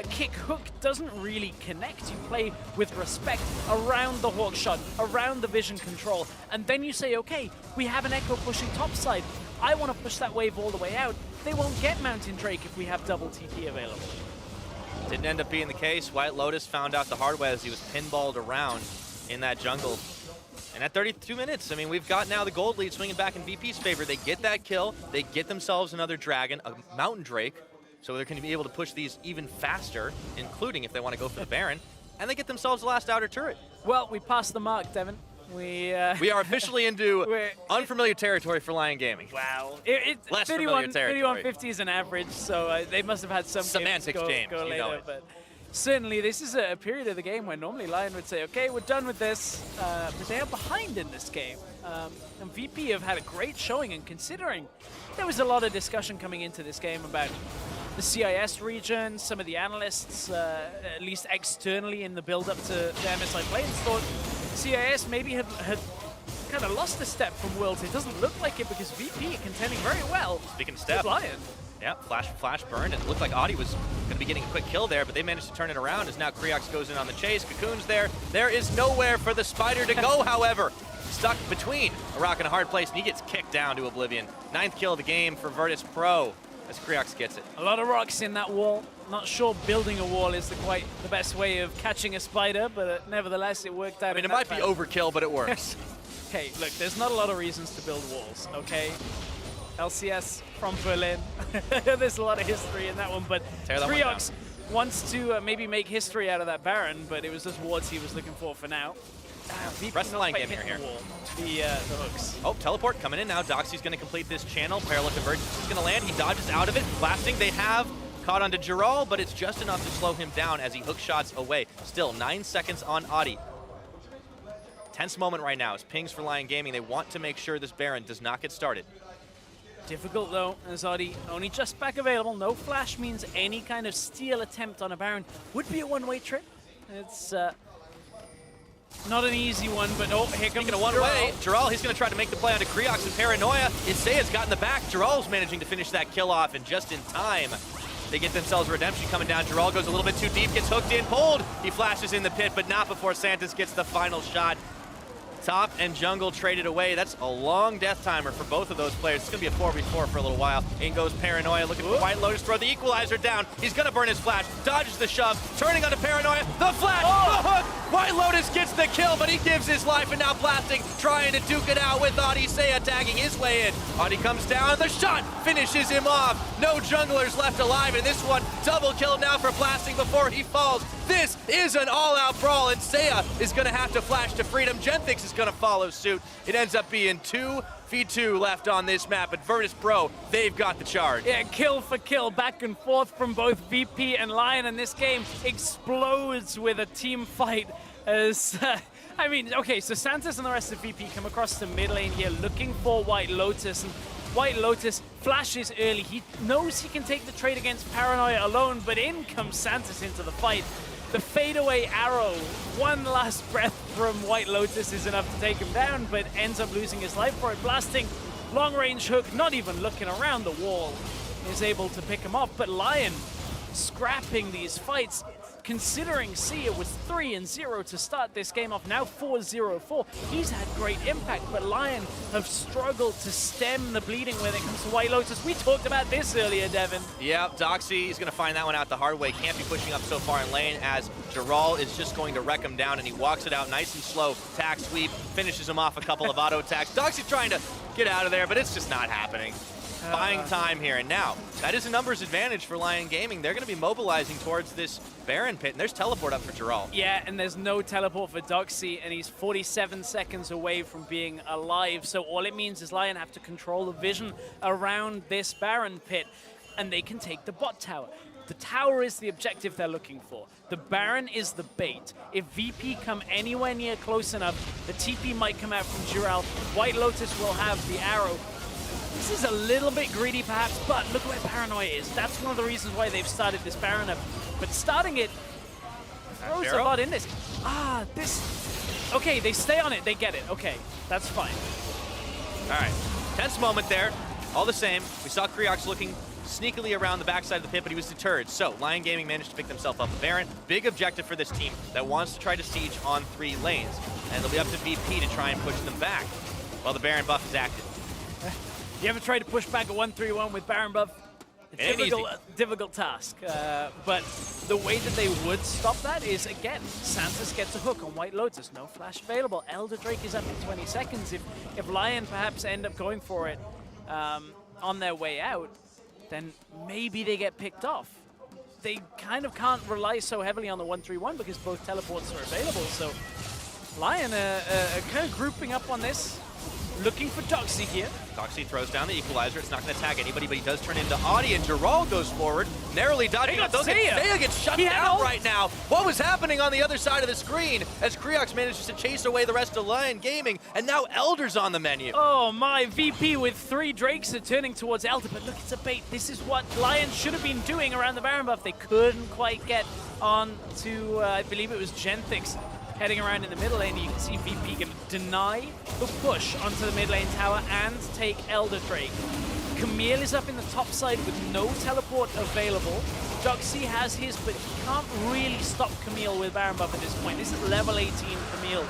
kick hook doesn't really connect. You play with respect around the hawk shot, around the vision control, and then you say, okay, we have an Echo pushing topside. I want to push that wave all the way out. They won't get Mountain Drake if we have double TP available. Didn't end up being the case. White Lotus found out the hard way as he was pinballed around in that jungle. And at 32 minutes, I mean, we've got now the gold lead swinging back in VP's favor. They get that kill. They get themselves another dragon, a Mountain Drake. So they're going to be able to push these even faster, including if they want to go for the Baron. And they get themselves the last outer turret. Well, we passed the mark, Devin. We are officially into unfamiliar territory for Lyon Gaming. Wow. Less familiar territory. 3150 is an average, so they must have had some Semantics, games James, go you later. know it. But Certainly, this is a period of the game where normally Lyon would say, okay, we're done with this, but they are behind in this game. And VP have had a great showing, and considering there was a lot of discussion coming into this game about the CIS region, some of the analysts, at least externally in the build-up to the MSI Plains, thought CIS maybe had kind of lost a step from Worlds. It doesn't look like it because VP are contending very well. Speaking of step, Lyon. Yeah, flash burned, and it looked like Audi was going to be getting a quick kill there, but they managed to turn it around as now Creox goes in on the chase. Cocoon's there. There is nowhere for the Spider to go, however. Stuck between a rock and a hard place, and he gets kicked down to oblivion. 9th kill of the game for Virtus.pro as Creox gets it. A lot of rocks in that wall. Not sure building a wall is quite the best way of catching a spider, but nevertheless, it worked out. I mean, it might be overkill, but it works. Okay, look, there's not a lot of reasons to build walls, okay? LCS from Berlin. There's a lot of history in that one, but Creox wants to maybe make history out of that Baron, but it was just wards he was looking for now. Rest of the line game here. The hooks. Oh, teleport coming in now. Doxy's going to complete this channel. Parallel convergence is going to land. He dodges out of it. Blasting, they have caught onto Giral, but it's just enough to slow him down as he hook shots away. Still 9 seconds on Audi. Tense moment right now. It's pings for Lyon Gaming. They want to make sure this Baron does not get started. Difficult though, as Audi only just back available. No flash means any kind of steal attempt on a Baron would be a one-way trip. It's not an easy one, but oh, here comes a one-way. Giral, he's going to try to make the play onto Creox and Paranoia. Isaiah's got in the back. Giral's managing to finish that kill off, and just in time. They get themselves redemption coming down. Giral goes a little bit too deep, gets hooked in, pulled. He flashes in the pit, but not before Santos gets the final shot. Top and jungle traded away. That's a long death timer for both of those players. It's going to be a 4v4 for a little while. In goes Paranoia, looking for White Lotus, throw the equalizer down. He's going to burn his flash, dodges the shove, turning onto Paranoia, the flash, the hook. White Lotus gets the kill, but he gives his life, and now Blasting trying to duke it out with Odyssea tagging his way in. Audi comes down, the shot finishes him off. No junglers left alive in this one. Double kill now for Blasting before he falls. This is an all-out brawl, and Seiya is going to have to flash to freedom. Genthix is going to follow suit. It ends up being 2v2 left on this map, but Virtus.pro, they've got the charge. Yeah, kill for kill, back and forth from both VP and Lyon, and this game explodes with a team fight as... I mean, okay, so Santos and the rest of VP come across the mid lane here looking for White Lotus, and White Lotus flashes early. He knows he can take the trade against Paranoia alone, but in comes Santos into the fight. The fadeaway arrow, one last breath from White Lotus is enough to take him down, but ends up losing his life for it. Blasting, long-range hook, not even looking around the wall, is able to pick him off. But Lyon scrapping these fights, considering Sia was 3-0 to start this game off, now 4-0-4. He's had great impact, but Lyon have struggled to stem the bleeding when it comes to White Lotus. We talked about this earlier, Devin. Yeah, Doxy is going to find that one out the hard way. Can't be pushing up so far in lane as Giral is just going to wreck him down, and he walks it out nice and slow. Tack sweep, finishes him off a couple of auto attacks. Doxy trying to get out of there, but it's just not happening. Buying time here, and now that is a numbers advantage for Lyon Gaming. They're going to be mobilizing towards this Baron pit, and there's teleport up for Giral. Yeah, and there's no teleport for Doxy, and he's 47 seconds away from being alive, so all it means is Lyon have to control the vision around this Baron pit, and they can take the bot tower. The tower is the objective they're looking for. The Baron is the bait. If VP come anywhere near close enough, the TP might come out from Giral. White Lotus will have the arrow. This is a little bit greedy perhaps, but look where Paranoia is. That's one of the reasons why they've started this Baron up. But starting it throws a lot in this. Okay, they stay on it, they get it. Okay, that's fine. All right, tense moment there. All the same, we saw Creox looking sneakily around the backside of the pit, but he was deterred. So Lyon Gaming managed to pick themselves up a Baron. Big objective for this team that wants to try to siege on 3 lanes. And it'll be up to VP to try and push them back while the Baron buff is active. You ever tried to push back a 1-3-1 with Baron buff? It's a difficult task, but the way that they would stop that is, again, Santos gets a hook on White Lotus, no flash available. Elder Drake is up in 20 seconds. If Lyon perhaps end up going for it on their way out, then maybe they get picked off. They kind of can't rely so heavily on the 1-3-1 because both teleports are available, so Lyon kind of grouping up on this. Looking for Doxy here. Doxy throws down the equalizer. It's not going to tag anybody, but he does turn into Audi, and Giral goes forward, narrowly dodging got out. Seiya. Seiya gets shut He had down ult. right now. What was happening on the other side of the screen as Creox manages to chase away the rest of LYN Gaming, and now Elder's on the menu. Oh my, VP with 3 Drakes are turning towards Elder, but look, it's a bait. This is what Lyon should have been doing around the Baron buff. They couldn't quite get on to, I believe it was Genthix heading around in the middle lane. You can see VP going to deny the push onto the mid lane tower and take Elder Drake. Camille is up in the top side with no teleport available. Doxy has his, but he can't really stop Camille with Baron buff at this point. This is level 18 Camille.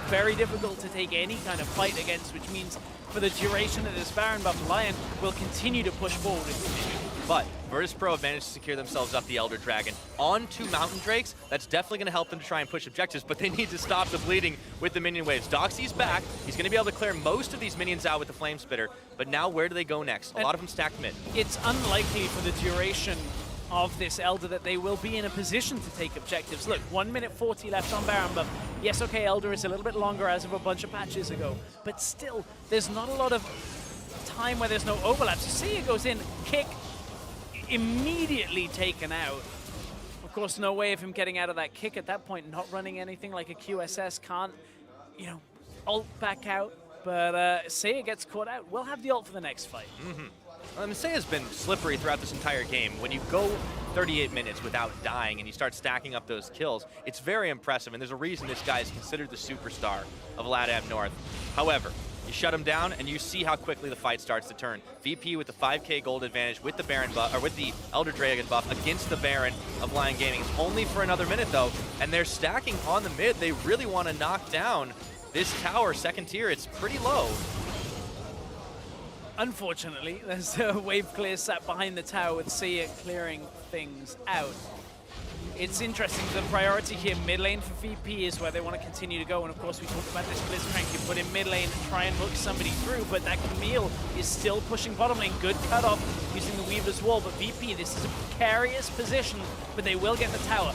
Very difficult to take any kind of fight against, which means for the duration of this Baron buff, Lyon will continue to push forward with Vision. But Virtus.pro have managed to secure themselves up the Elder Dragon onto Mountain Drakes. That's definitely going to help them to try and push objectives, but they need to stop the bleeding with the minion waves. Doxy's back. He's going to be able to clear most of these minions out with the Flame Spitter, but now where do they go next? A lot of them stacked mid. It's unlikely for the duration of this Elder that they will be in a position to take objectives. Look, 1 minute 40 left on Baron buff. Yes, okay, Elder is a little bit longer as of a bunch of patches ago, but still, there's not a lot of time where there's no overlap. So Seiya goes in, kick, immediately taken out. Of course, no way of him getting out of that kick at that point, not running anything like a QSS, can't, you know, ult back out. But Seiya gets caught out. We'll have the ult for the next fight. Seiya's been slippery throughout this entire game. When you go 38 minutes without dying and you start stacking up those kills, it's very impressive, and there's a reason this guy is considered the superstar of LATAM North. However, you shut him down, and you see how quickly the fight starts to turn. VP with the 5k gold advantage with the Baron buff, or with the Elder Dragon buff against the Baron of Lyon Gaming. It's only for another minute though, and they're stacking on the mid. They really want to knock down this tower, second tier. It's pretty low. Unfortunately, there's a wave clear sat behind the tower with Seiya clearing things out. It's interesting, the priority here, mid lane for VP is where they want to continue to go, and of course we talked about this Blitzcrank, you put in mid lane and try and hook somebody through, but that Camille is still pushing bottom lane. Good cutoff using the Weaver's Wall, but VP, this is a precarious position, but they will get the tower.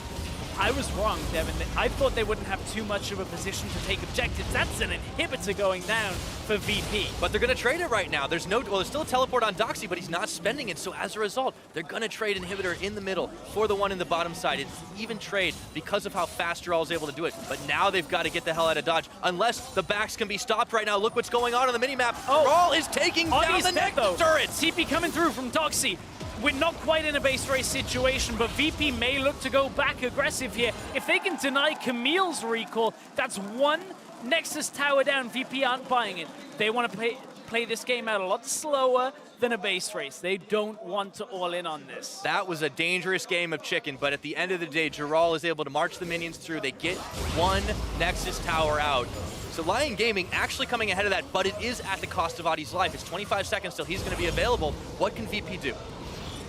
I was wrong, Devin. I thought they wouldn't have too much of a position to take objectives. That's an inhibitor going down for VP. But they're going to trade it right now. There's still a teleport on Doxy, but he's not spending it. So as a result, they're going to trade inhibitor in the middle for the one in the bottom side. It's even trade because of how fast Giral is able to do it. But now they've got to get the hell out of dodge, unless the backs can be stopped right now. Look what's going on the minimap. Giral is taking down the next turrets. TP coming through from Doxy. We're not quite in a base race situation, but VP may look to go back aggressive here. If they can deny Camille's recall, that's one Nexus tower down. VP aren't buying it. They want to play this game out a lot slower than a base race. They don't want to all in on this. That was a dangerous game of chicken, but at the end of the day, Giral is able to march the minions through. They get one Nexus tower out. So Lyon Gaming actually coming ahead of that, but it is at the cost of Adi's life. It's 25 seconds till he's going to be available. What can VP do?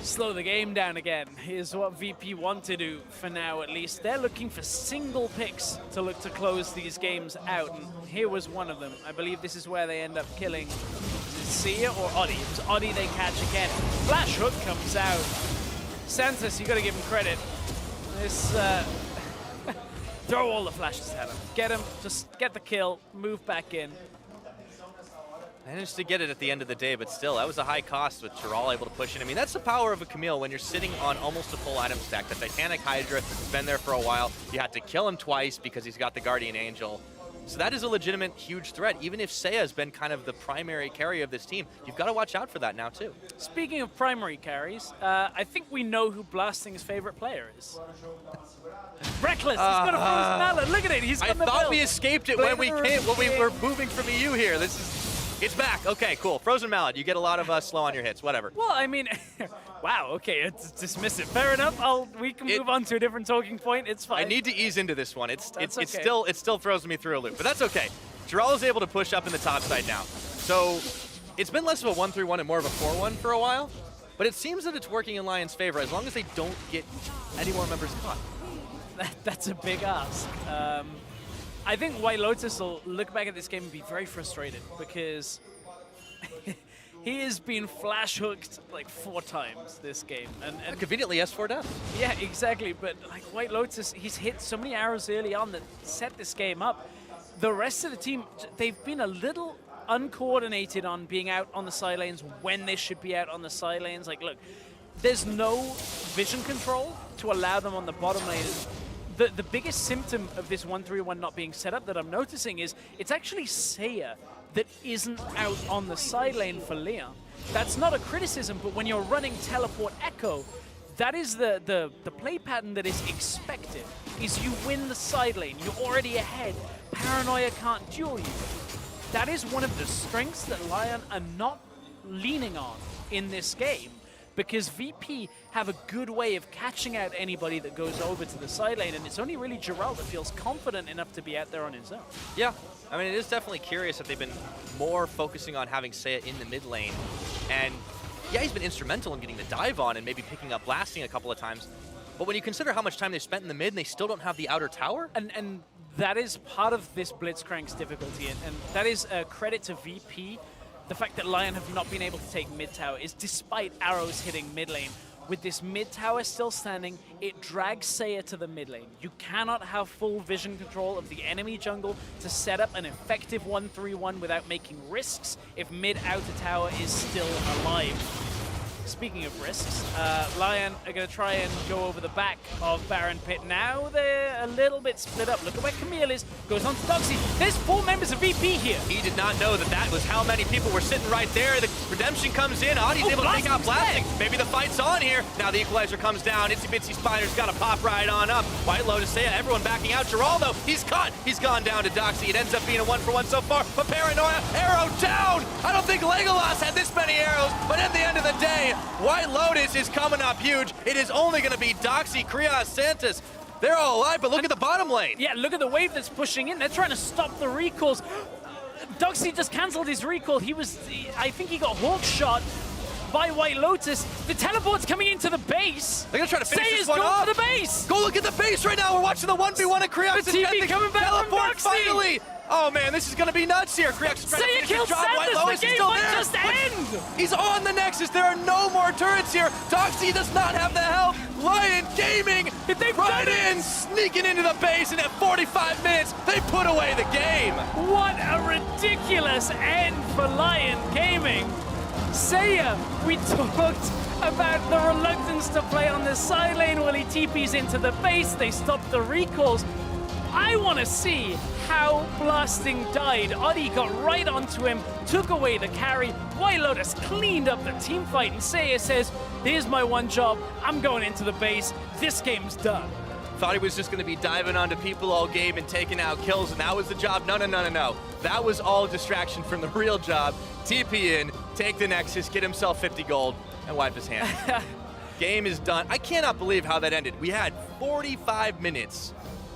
Slow the game down again is what VP want to do for now, at least. They're looking for single picks to look to close these games out, and here was one of them. I believe this is where they end up killing. Is it Seiya or Audi? It was Audi they catch again. Flash hook comes out. Santos, you gotta give him credit. This, throw all the flashes at him. Get him, just get the kill, move back in. Managed to get it at the end of the day, but still, that was a high cost with Giral able to push in. I mean, that's the power of a Camille when you're sitting on almost a full item stack. The Titanic Hydra has been there for a while. You had to kill him twice because he's got the Guardian Angel. So that is a legitimate huge threat. Even if Seiya has been kind of the primary carry of this team, you've got to watch out for that now too. Speaking of primary carries, I think we know who Blasting's favorite player is. Reckless, he's got a frozen mallet. Look at it, he's got the I thought belt. we escaped it when we were moving from EU here. It's back. Okay, cool. Frozen Mallet. You get a lot of slow on your hits. Whatever. Well, I mean, wow. Okay, it's dismissive. Fair enough. We can move on to a different talking point. It's fine. I need to ease into this one. It okay. still throws me through a loop, but that's okay. Giral is able to push up in the top side now. So it's been less of a 1-3-1 and more of a 4-1 for a while, but it seems that it's working in Lyon's favor as long as they don't get any more members caught. That's a big ask. I think White Lotus will look back at this game and be very frustrated because he has been flash hooked like 4 times this game. And conveniently S4 death. Yeah, exactly. But like White Lotus, he's hit so many arrows early on that set this game up. The rest of the team, they've been a little uncoordinated on being out on the side lanes when they should be out on the side lanes. Like, look, there's no vision control to allow them on the bottom lane. The biggest symptom of this 1-3-1 not being set up that I'm noticing is it's actually Seiya that isn't out on the side lane for Lyon. That's not a criticism, but when you're running Teleport Echo, that is the play pattern that is expected, is you win the side lane, you're already ahead, Paranoia can't duel you. That is one of the strengths that Lyon are not leaning on in this game, because VP have a good way of catching out anybody that goes over to the side lane, and it's only really Gerald that feels confident enough to be out there on his own. Yeah, I mean, it is definitely curious that they've been more focusing on having Seiya in the mid lane. And yeah, he's been instrumental in getting the dive on and maybe picking up blasting a couple of times. But when you consider how much time they've spent in the mid and they still don't have the outer tower? And that is part of this Blitzcrank's difficulty, and that is a credit to VP. The fact that Lyon have not been able to take mid tower is despite arrows hitting mid lane. With this mid tower still standing, it drags Seiya to the mid lane. You cannot have full vision control of the enemy jungle to set up an effective 1-3-1 without making risks if mid outer tower is still alive. Speaking of risks, Lyon are going to try and go over the back of Baron Pit. Now they're a little bit split up. Look at where Camille is. Goes on to Doxy. There's 4 members of VP here. He did not know that that was how many people were sitting right there. The redemption comes in. Adi's able to take out blasting. Maybe the fight's on here. Now the equalizer comes down. Itsy Bitsy Spider's got to pop right on up. White Lotus, Seiya, everyone backing out. Geraldo, he's caught. He's gone down to Doxy. It ends up being a 1-for-1 so far. But Paranoia, arrow down. I don't think Legolas had this many arrows, but at the end of the day, White Lotus is coming up huge. It is only going to be Doxy, Krios, Santos. They're all alive, but look at the bottom lane. Yeah, look at the wave that's pushing in. They're trying to stop the recalls. Doxy just canceled his recall. I think he got hawk shot by White Lotus. The teleport's coming into the base. They're going to try to finish Seiya's this one going off. for the base. Go look at the base right now. We're watching the 1v1 of Krios. The TV coming back from teleport Doxy. finally. Oh man, this is going to be nuts here. Krios is trying to Seiya finish the killed job. White Santos. Lotus The is game still might there. just end. He's on the Nexus. There are no more turrets here. Doxy does not have the help. Lyon Gaming They've right done it. in, sneaking into the base, and at 45 minutes, they put away the game. What a ridiculous end for Lyon Gaming. Seiya, we talked about the reluctance to play on the side lane while he TPs into the base. They stopped the recalls. I want to see how Blasting died. Adi got right onto him, took away the carry. White Lotus cleaned up the team fight, and Seiya says, here's my one job. I'm going into the base. This game's done. Thought he was just going to be diving onto people all game and taking out kills, and that was the job. No. That was all distraction from the real job. TP in, take the Nexus, get himself 50 gold, and wipe his hands. Game is done. I cannot believe how that ended. We had 45 minutes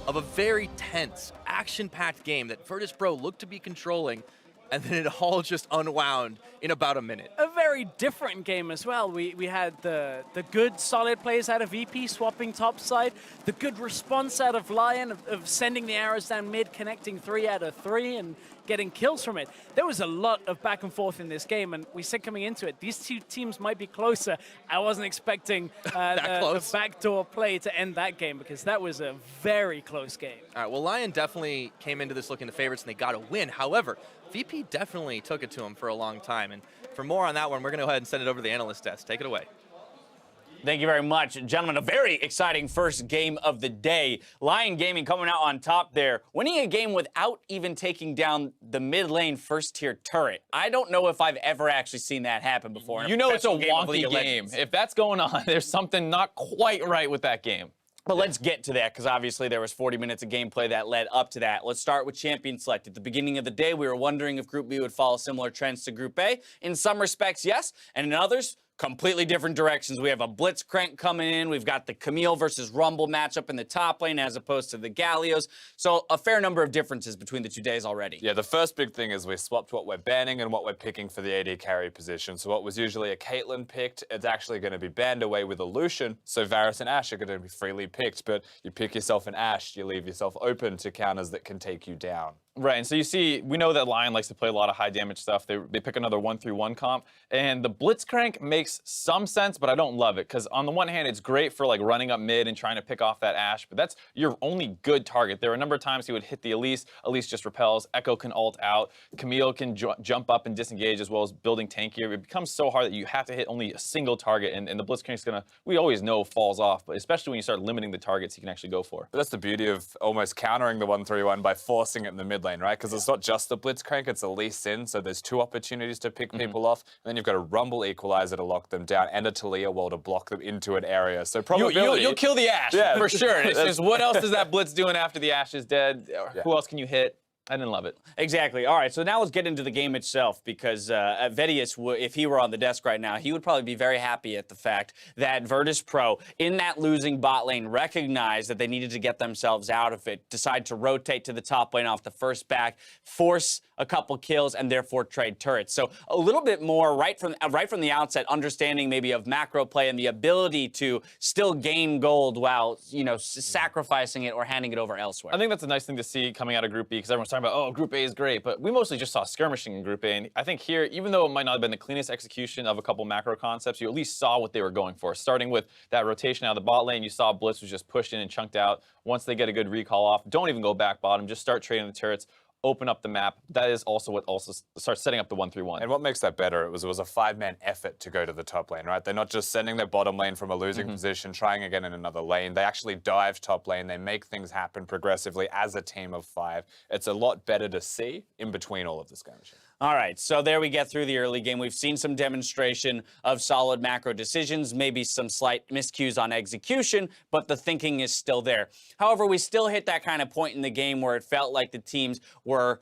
of a very tense, action-packed game that Virtus.pro looked to be controlling, and then it all just unwound in about a minute. A very different game as well. We had the good solid plays out of VP swapping top side, the good response out of Lyon of sending the arrows down mid, connecting 3 out of 3 and getting kills from it. There was a lot of back and forth in this game, and we said coming into it, these two teams might be closer. I wasn't expecting the backdoor play to end that game, because that was a very close game. All right, well, Lyon definitely came into this looking the favorites, and they got a win. However, VP definitely took it to him for a long time. And for more on that one, we're going to go ahead and send it over to the analyst desk. Take it away. Thank you very much, gentlemen. A very exciting first game of the day. Lyon Gaming coming out on top there, winning a game without even taking down the mid lane first tier turret. I don't know if I've ever actually seen that happen before. You know it's a professional game of League wonky of game. Legends. If that's going on, there's something not quite right with that game. But let's get to that, because obviously there was 40 minutes of gameplay that led up to that. Let's start with Champion Select. At the beginning of the day, we were wondering if Group B would follow similar trends to Group A. In some respects, yes, and in others, completely different directions. We have a Blitzcrank coming in. We've got the Camille versus Rumble matchup in the top lane as opposed to the Gallios. So a fair number of differences between the 2 days already. Yeah, the first big thing is we swapped what we're banning and what we're picking for the AD carry position. So what was usually a Caitlyn picked, it's actually going to be banned away with a Lucian. So Varus and Ashe are going to be freely picked, but you pick yourself an Ashe, you leave yourself open to counters that can take you down. Right, and so you see, we know that Lyon likes to play a lot of high damage stuff. They pick another 1-3-1 comp, and the Blitzcrank makes some sense, but I don't love it, because on the one hand, it's great for like running up mid and trying to pick off that Ashe, but that's your only good target. There are a number of times he would hit the Elise. Elise just repels. Echo can ult out. Camille can jump up and disengage, as well as building tankier. It becomes so hard that you have to hit only a single target, and the Blitzcrank's gonna, we always know, falls off, but especially when you start limiting the targets he can actually go for. But that's the beauty of almost countering the 1-3-1 by forcing it in the mid lane, right? Because it's not just the Blitzcrank, it's Elise Sin, so there's 2 opportunities to pick people off, and then you've got a Rumble Equalizer to lock them down, and a Talia wall to block them into an area. So probability... You'll kill the Ashe, for sure. It's just, what else is that Blitz doing after the Ashe is dead? Who else can you hit? I didn't love it. Exactly. All right, so now let's get into the game itself, because Vedius, if he were on the desk right now, he would probably be very happy at the fact that Virtus.pro, in that losing bot lane, recognized that they needed to get themselves out of it, decide to rotate to the top lane off the first back, force a couple kills, and therefore trade turrets. So a little bit more right from the outset, understanding maybe of macro play and the ability to still gain gold while, you know, sacrificing it or handing it over elsewhere. I think that's a nice thing to see coming out of Group B, because everyone's talking about, oh, Group A is great, but we mostly just saw skirmishing in Group A, and I think here, even though it might not have been the cleanest execution of a couple macro concepts, you at least saw what they were going for. Starting with that rotation out of the bot lane, you saw Blitz was just pushed in and chunked out. Once they get a good recall off, don't even go back bottom, just start trading the turrets, open up the map. That is also what also starts setting up the 1-3-1. And what makes that better, it was a 5-man effort to go to the top lane, right? They're not just sending their bottom lane from a losing position, trying again in another lane. They actually dive top lane. They make things happen progressively as a team of 5. It's a lot better to see in between all of the skirmishing. All right, so there we get through the early game. We've seen some demonstration of solid macro decisions, maybe some slight miscues on execution, but the thinking is still there. However, we still hit that kind of point in the game where it felt like the teams were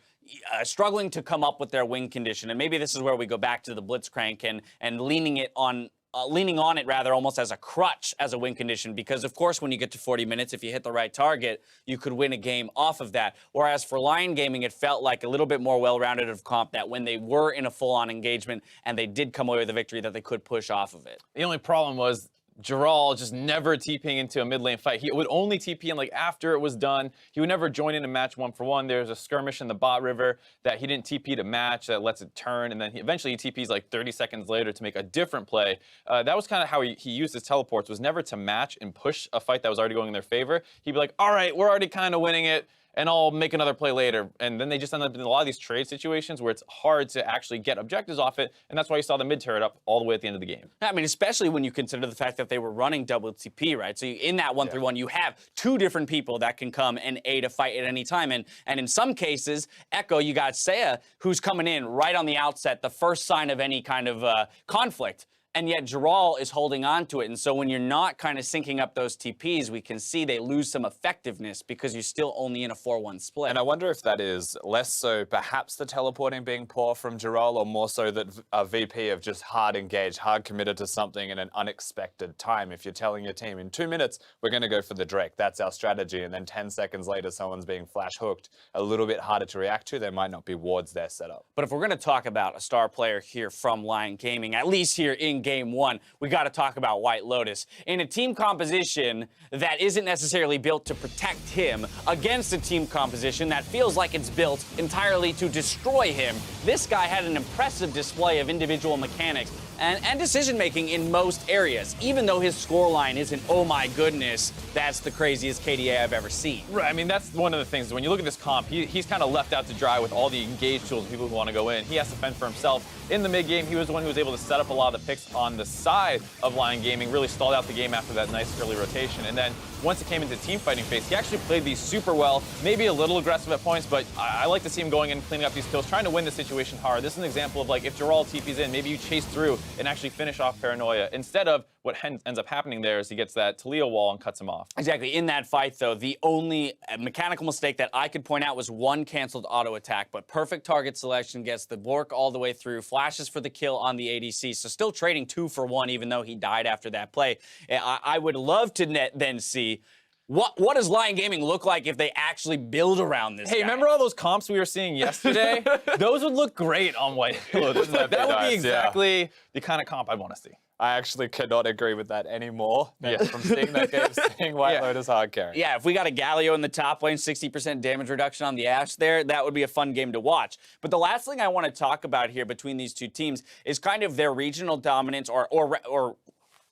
struggling to come up with their win condition. And maybe this is where we go back to the Blitzcrank and leaning on it rather almost as a crutch as a win condition, because of course when you get to 40 minutes, if you hit the right target, you could win a game off of that. Whereas for Lyon Gaming, it felt like a little bit more well-rounded of comp, that when they were in a full-on engagement and they did come away with a victory, that they could push off of it. The only problem was Giral just never TPing into a mid lane fight. He would only TP in like after it was done. He would never join in a match 1-for-1. There's a skirmish in the bot river that he didn't TP to match, that lets it turn, and then eventually he TPs like 30 seconds later to make a different play. That was kind of how he used his teleports, was never to match and push a fight that was already going in their favor. He'd be like, all right, we're already kind of winning it, and I'll make another play later. And then they just end up in a lot of these trade situations where it's hard to actually get objectives off it, and that's why you saw the mid turret up all the way at the end of the game. I mean, especially when you consider the fact that they were running double TP, right? So in that 1-3-1, you have 2 different people that can come and aid a fight at any time. And in some cases, Echo, you got Saya, who's coming in right on the outset, the first sign of any kind of conflict. And yet Giral is holding on to it. And so when you're not kind of syncing up those TPs, we can see they lose some effectiveness because you're still only in a 4-1 split. And I wonder if that is less so perhaps the teleporting being poor from Giral, or more so that a VP of just hard engaged, hard committed to something in an unexpected time. If you're telling your team in 2 minutes, we're going to go for the Drake, that's our strategy, and then 10 seconds later someone's being flash hooked, a little bit harder to react to. There might not be wards there set up. But if we're going to talk about a star player here from Lyon Gaming, at least here in Game 1, we got to talk about White Lotus. In a team composition that isn't necessarily built to protect him against a team composition that feels like it's built entirely to destroy him, this guy had an impressive display of individual mechanics and decision-making in most areas, even though his scoreline isn't, oh my goodness, that's the craziest KDA I've ever seen. Right, I mean, that's one of the things. When you look at this comp, he's kind of left out to dry with all the engaged tools, people who want to go in. He has to fend for himself. In the mid-game, he was the one who was able to set up a lot of the picks on the side of Lyon Gaming, really stalled out the game after that nice early rotation. And then once it came into team fighting phase, he actually played these super well, maybe a little aggressive at points, but I like to see him going in, cleaning up these kills, trying to win the situation hard. This is an example of, like, if Giral TPs in, maybe you chase through and actually finish off Paranoia, instead of what ends up happening there is he gets that Talia wall and cuts him off. Exactly. In that fight, though, the only mechanical mistake that I could point out was one canceled auto attack, but perfect target selection, gets the Bork all the way through, flashes for the kill on the ADC, so still trading 2 for 1, even though he died after that play. I would love to then see what does Lyon Gaming look like if they actually build around this guy? Remember all those comps we were seeing yesterday? Those would look great on White Lotus. That would be exactly the kind of comp I'd want to see. I actually cannot agree with that anymore. From seeing that game, seeing White Lotus hard carry. Yeah, if we got a Galio in the top lane, 60% damage reduction on the Ashe there, that would be a fun game to watch. But the last thing I want to talk about here between these two teams is kind of their regional dominance or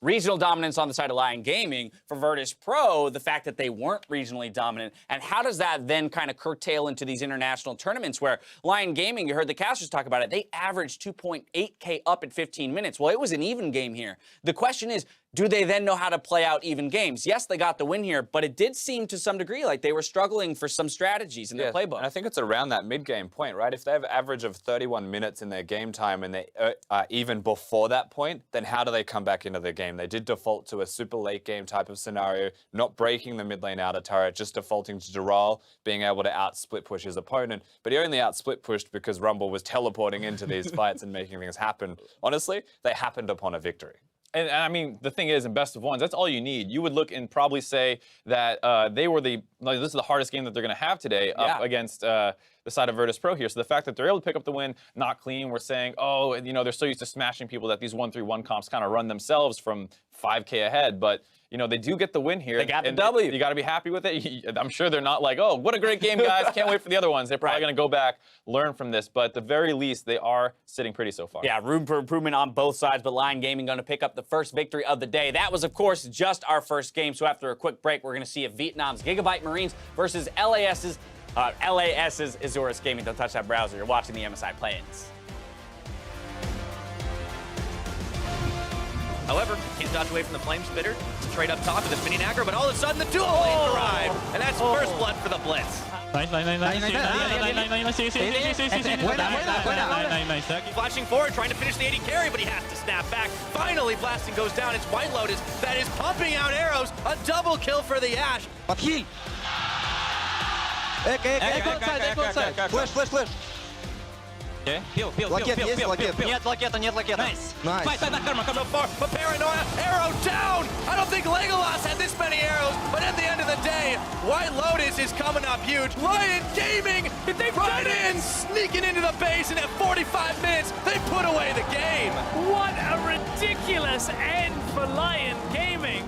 regional dominance on the side of Lyon Gaming. For Virtus.pro, the fact that they weren't regionally dominant, and how does that then kind of curtail into these international tournaments where Lyon Gaming, you heard the casters talk about it, they averaged 2.8K up at 15 minutes. Well, it was an even game here. The question is, do they then know how to play out even games? Yes, they got the win here, but it did seem to some degree like they were struggling for some strategies in their playbook. And I think it's around that mid-game point, right? If they have an average of 31 minutes in their game time and they even before that point, then how do they come back into the game? They did default to a super late game type of scenario, not breaking the mid lane outer turret, just defaulting to Dural, being able to out-split push his opponent. But he only out-split pushed because Rumble was teleporting into these fights and making things happen. Honestly, they happened upon a victory. And I mean, the thing is, in best of ones, that's all you need. You would look and probably say that they were this is the hardest game that they're going to have today up against the side of Virtus.pro here. So the fact that they're able to pick up the win, not clean, we're saying, oh, you know, they're so used to smashing people that these 1-3-1 comps kind of run themselves from 5K ahead. But, you know, they do get the win here. They got the W. You got to be happy with it. I'm sure they're not like, oh, what a great game, guys. Can't wait for the other ones. They're probably going to go back, learn from this. But at the very least, they are sitting pretty so far. Yeah, room for improvement on both sides, but Lyon Gaming going to pick up the first victory of the day. That was, of course, just our first game. So after a quick break, we're going to see if Vietnam's Gigabyte Marines versus LAS's Azorus Gaming. Don't touch that browser. You're watching the MSI play-ins. However, can't dodge away from the Flame Spitter. Straight up top with this mini aggro, but all of a sudden the dual lanes arrive. And that's first blood for the Blitz. Flashing forward, trying to finish the 80 carry, but he has to snap back. Finally, blasting goes down. It's White Lotus that is pumping out arrows. A double kill for the Ashe. Heal. Flash. Нет лакета. Nice. So far, but Paranoia, arrow down! I don't think Legolas had this many arrows, but at the end of the day, White Lotus is coming up huge. Lyon Gaming, they ride in, sneaking into the base, and at 45 minutes, they put away the game. What a ridiculous end for Lyon Gaming.